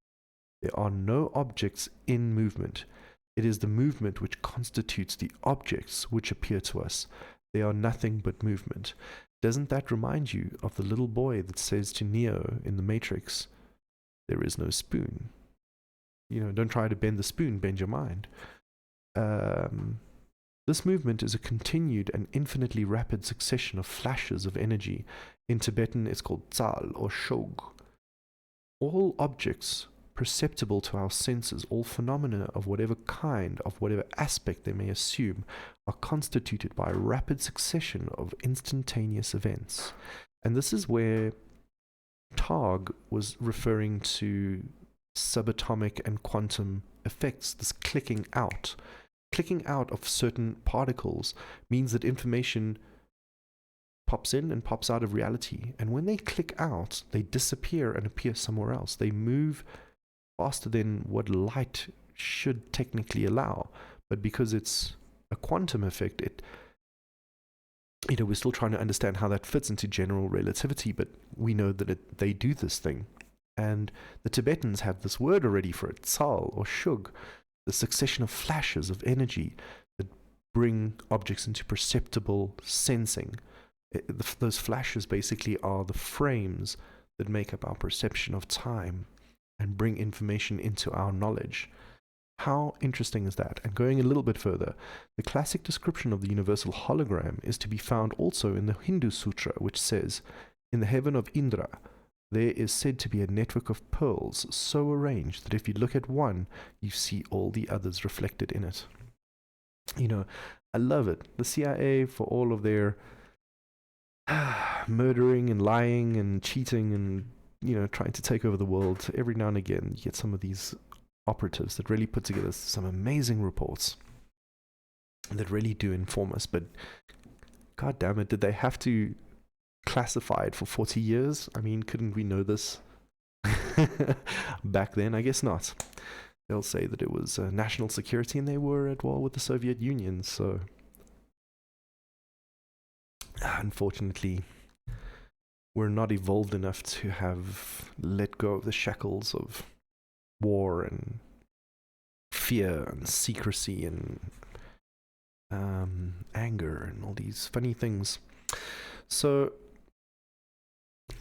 There are no objects in movement. It is the movement which constitutes the objects which appear to us. They are nothing but movement. Doesn't that remind you of the little boy that says to Neo in The Matrix, there is no spoon? Don't try to bend the spoon, bend your mind. This movement is a continued and infinitely rapid succession of flashes of energy. In Tibetan, it's called tsal or shog. All objects perceptible to our senses, all phenomena of whatever kind, of whatever aspect they may assume, are constituted by a rapid succession of instantaneous events. And this is where Targ was referring to subatomic and quantum effects, this clicking out. Clicking out of certain particles means that information pops in and pops out of reality. And when they click out, they disappear and appear somewhere else. They move faster than what light should technically allow, but because it's a quantum effect, we're still trying to understand how that fits into general relativity, but we know that they do this thing. And the Tibetans have this word already for it, tsal or shug, the succession of flashes of energy that bring objects into perceptible sensing. Those flashes basically are the frames that make up our perception of time and bring information into our knowledge. How interesting is that? And going a little bit further, the classic description of the universal hologram is to be found also in the Hindu Sutra, which says, in the heaven of Indra, there is said to be a network of pearls so arranged that if you look at one, you see all the others reflected in it. I love it. The CIA, for all of their murdering and lying and cheating and trying to take over the world, every now and again you get some of these operatives that really put together some amazing reports that really do inform us. But god damn it, did they have to classify it for 40 years? I mean, couldn't we know this back then? I guess not. They'll say that it was national security and they were at war with the Soviet Union, so unfortunately we're not evolved enough to have let go of the shackles of war and fear and secrecy and anger and all these funny things. So,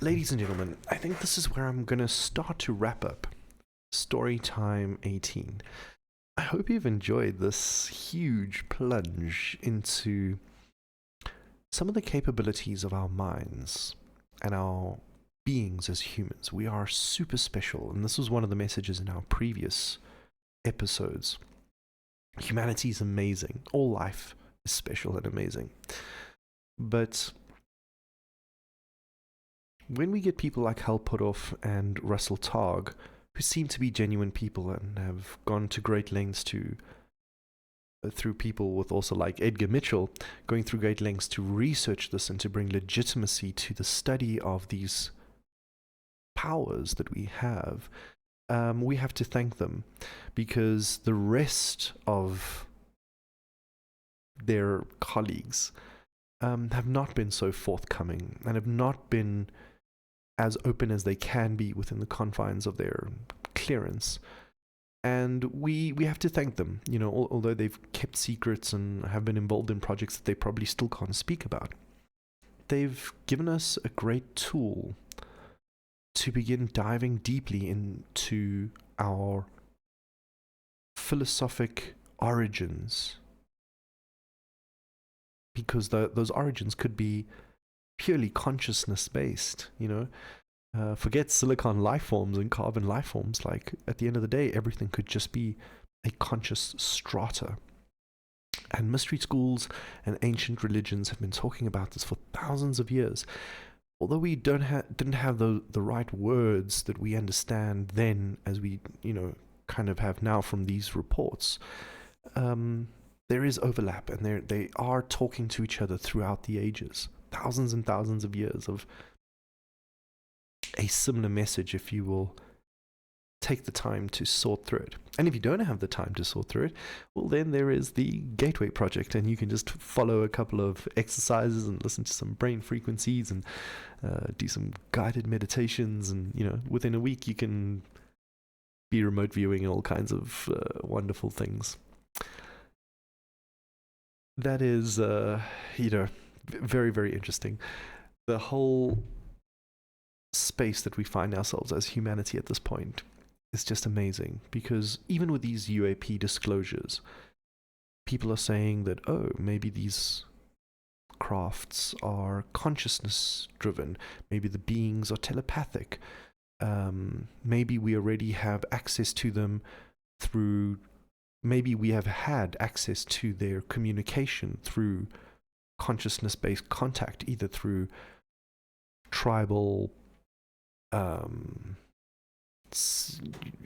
ladies and gentlemen, I think this is where I'm going to start to wrap up Storytime 18. I hope you've enjoyed this huge plunge into some of the capabilities of our minds and our beings as humans. We are super special, and this was one of the messages in our previous episodes. Humanity is amazing. All life is special and amazing. But when we get people like Hal Puthoff and Russell Targ, who seem to be genuine people and have gone to great lengths to, through people with also like Edgar Mitchell, going through great lengths to research this and to bring legitimacy to the study of these powers that we have to thank them, because the rest of their colleagues have not been so forthcoming and have not been as open as they can be within the confines of their clearance. And we have to thank them, you know, although they've kept secrets and have been involved in projects that they probably still can't speak about. They've given us a great tool to begin diving deeply into our philosophic origins, because those origins could be purely consciousness based, you know. Forget silicon life forms and carbon life forms. Like, at the end of the day, everything could just be a conscious strata. And mystery schools and ancient religions have been talking about this for thousands of years. Although we didn't have the right words that we understand then, as we, you know, kind of have now from these reports, there is overlap, and they are talking to each other throughout the ages. Thousands and thousands of years of a similar message, if you will take the time to sort through it. And if you don't have the time to sort through it, well, then there is the Gateway Project, and you can just follow a couple of exercises and listen to some brain frequencies and do some guided meditations, and, you know, within a week you can be remote viewing all kinds of wonderful things. That is, you know, very, very interesting. The whole space that we find ourselves as humanity at this point is just amazing, because even with these UAP disclosures, people are saying that, oh, maybe these crafts are consciousness driven, maybe the beings are telepathic, maybe we already have access to them through, maybe we have had access to their communication through consciousness-based contact, either through tribal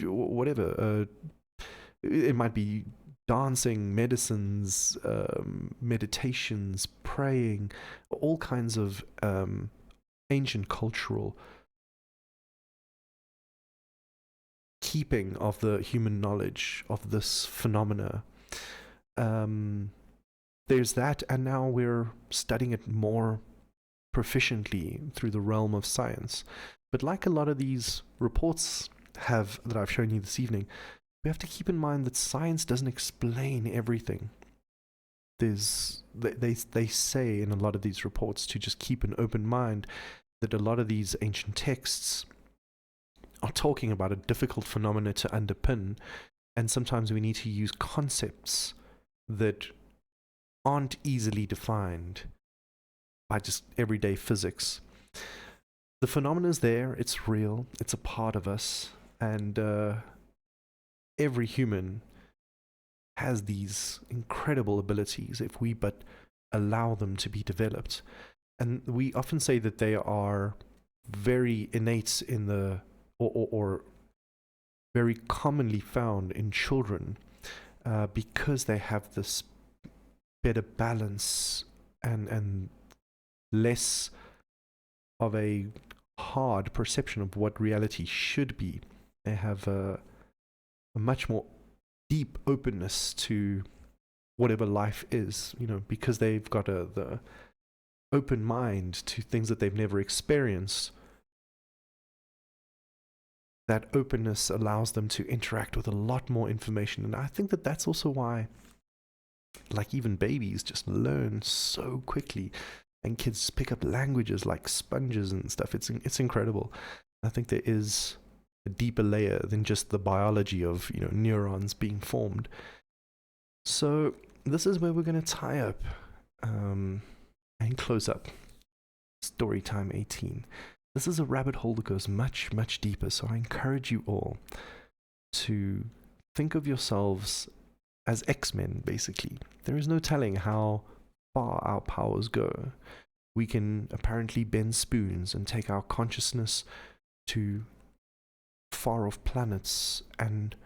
whatever, it might be dancing, medicines, meditations, praying, all kinds of ancient cultural keeping of the human knowledge of this phenomena. There's that, and now we're studying it more proficiently through the realm of science. But like a lot of these reports have that I've shown you this evening, we have to keep in mind that science doesn't explain everything. They say in a lot of these reports to just keep an open mind, that a lot of these ancient texts are talking about a difficult phenomena to underpin, and sometimes we need to use concepts that aren't easily defined by just everyday physics. The phenomena is there, it's real, it's a part of us, and every human has these incredible abilities if we but allow them to be developed. And we often say that they are very innate in the, or very commonly found in children, because they have this better balance and less of a hard perception of what reality should be. They have a much more deep openness to whatever life is, you know, because they've got the open mind to things that they've never experienced. That openness allows them to interact with a lot more information, and I think that that's also why, like, even babies just learn so quickly, and kids pick up languages like sponges and stuff. It's incredible. I think there is a deeper layer than just the biology of, you know, neurons being formed. So this is where we're going to tie up and close up Storytime 18. This is a rabbit hole that goes much, much deeper, so I encourage you all to think of yourselves as X-Men, basically. There is no telling how far our powers go. We can apparently bend spoons and take our consciousness to far off planets and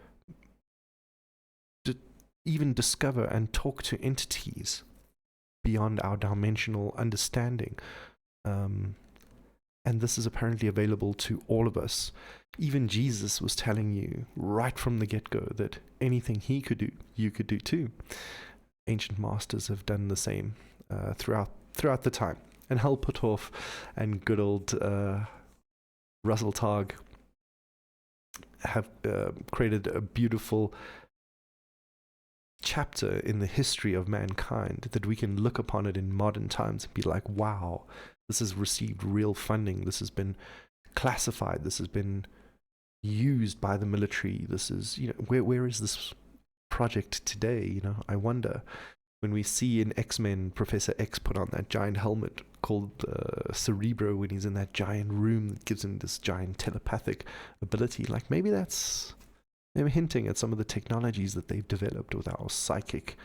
even discover and talk to entities beyond our dimensional understanding. And this is apparently available to all of us. Even Jesus was telling you right from the get-go that anything he could do, you could do too. Ancient masters have done the same throughout the time. And Hal Puthoff and good old Russell Targ have created a beautiful chapter in the history of mankind that we can look upon it in modern times and be like, wow, this has received real funding. This has been classified. This has been used by the military. This is, where is this project today? I wonder. When we see in X-Men Professor X put on that giant helmet called Cerebro when he's in that giant room that gives him this giant telepathic ability, like maybe that's them hinting at some of the technologies that they've developed with our psychic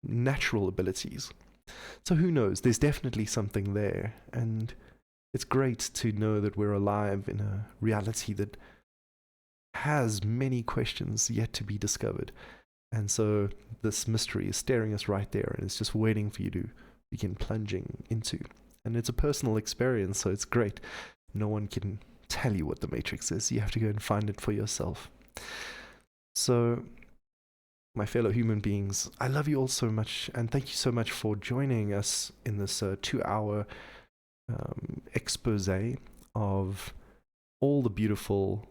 natural abilities. So who knows? There's definitely something there, and it's great to know that we're alive in a reality that has many questions yet to be discovered. And so this mystery is staring us right there, and it's just waiting for you to begin plunging into. And it's a personal experience, so it's great. No one can tell you what the Matrix is. You have to go and find it for yourself. So, my fellow human beings, I love you all so much, and thank you so much for joining us in this 2-hour expose of all the beautiful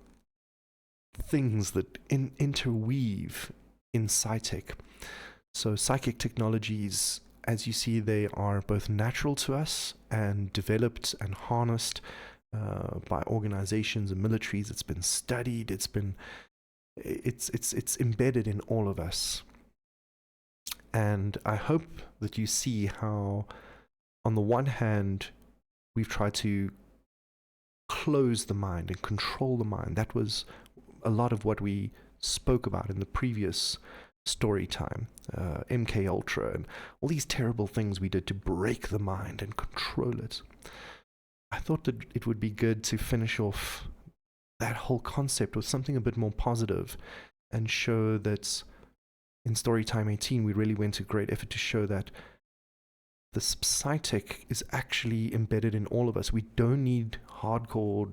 things that interweave in PsyTech. So psychic technologies, as you see, they are both natural to us and developed and harnessed by organizations and militaries. It's been studied. It's embedded in all of us. And I hope that you see how, on the one hand, we've tried to close the mind and control the mind. That was a lot of what we spoke about in the previous StoryTime, MK Ultra, and all these terrible things we did to break the mind and control it. I thought that it would be good to finish off that whole concept with something a bit more positive and show that in StoryTime 18 we really went to great effort to show that the PsyTech is actually embedded in all of us. We don't need hardcore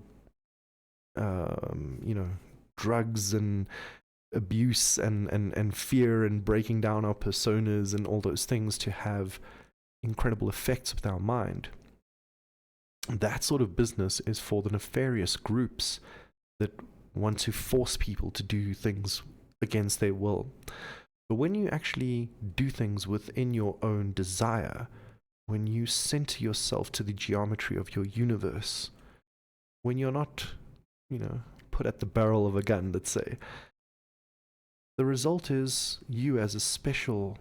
drugs and abuse and fear and breaking down our personas and all those things to have incredible effects with our mind. That sort of business is for the nefarious groups that want to force people to do things against their will. But when you actually do things within your own desire, when you center yourself to the geometry of your universe, when you're not, put at the barrel of a gun, let's say, the result is you as a special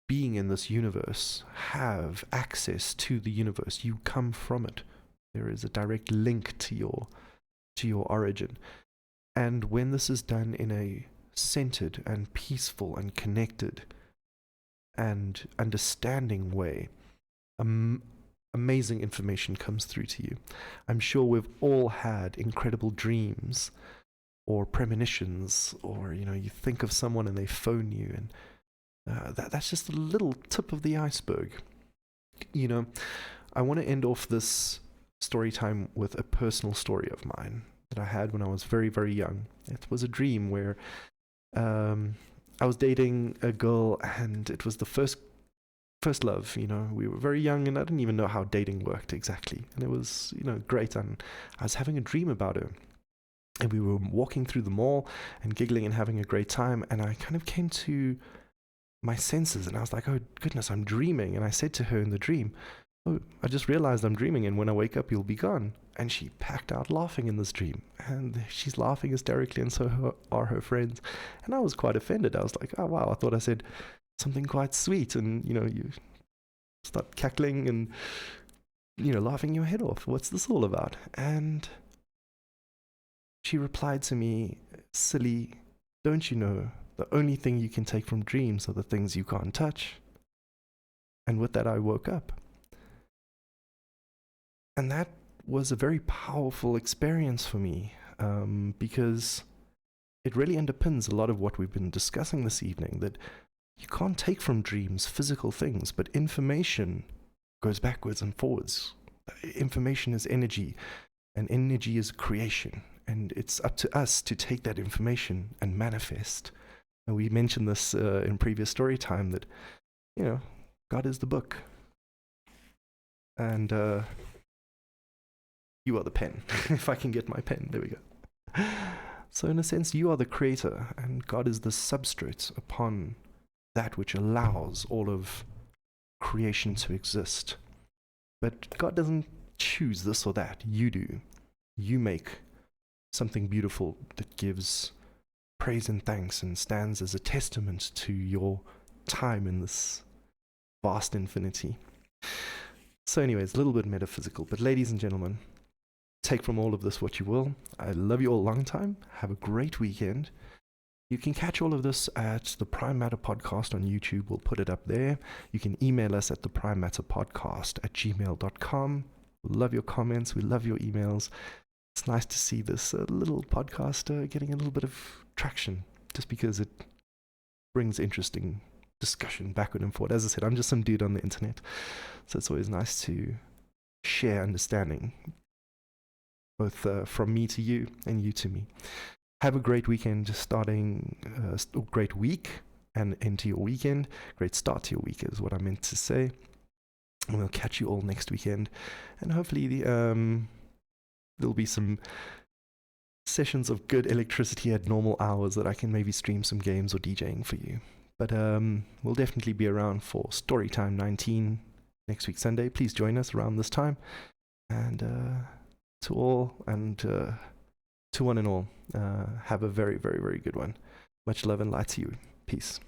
being in this universe have access to the universe. You come from it. There is a direct link to your origin. And when this is done in a centered and peaceful and connected and understanding way, amazing information comes through to you. I'm sure we've all had incredible dreams or premonitions, or you think of someone and they phone you, and that's just a little tip of the iceberg. I want to end off this story time with a personal story of mine that I had when I was very, very young. It was a dream where I was dating a girl, and it was the first love. We were very young, and I didn't even know how dating worked exactly, and it was great. And I was having a dream about her, and we were walking through the mall and giggling and having a great time, and I kind of came to my senses, and I was like, oh goodness, I'm dreaming. And I said to her in the dream, oh, I just realized I'm dreaming, and when I wake up you'll be gone. And she packed out laughing in this dream, and she's laughing hysterically, and so are her friends. And I was quite offended. I was like, oh wow, I thought I said something quite sweet, and you start cackling and laughing your head off. What's this all about? And she replied to me, silly, don't you know the only thing you can take from dreams are the things you can't touch? And with that, I woke up. And that was a very powerful experience for me, because it really underpins a lot of what we've been discussing this evening, that you can't take from dreams physical things, but information goes backwards and forwards. Information is energy, and energy is creation, and it's up to us to take that information and manifest. And we mentioned this in previous story time, that, you know, God is the book, and you are the pen. If I can get my pen, there we go. So in a sense, you are the creator, and God is the substrate upon that which allows all of creation to exist. But God doesn't choose this or that. You do. You make something beautiful that gives praise and thanks and stands as a testament to your time in this vast infinity. So anyways, a little bit metaphysical, but ladies and gentlemen, take from all of this what you will. I love you all long time. Have a great weekend. You can catch all of this at the Prime Matter Podcast on YouTube. We'll put it up there. You can email us at theprimematterpodcast@gmail.com. We love your comments. We love your emails. It's nice to see this little podcast getting a little bit of traction, just because it brings interesting discussion backward and forward. As I said, I'm just some dude on the internet, so it's always nice to share understanding, both from me to you and you to me. Have a great weekend, starting great week and into your weekend. Great start to your week is what I meant to say. And we'll catch you all next weekend. And hopefully there'll be some sessions of good electricity at normal hours that I can maybe stream some games or DJing for you. But we'll definitely be around for Storytime 19 next week Sunday. Please join us around this time. And to all, and to one and all, have a very, very, very good one. Much love and light to you. Peace.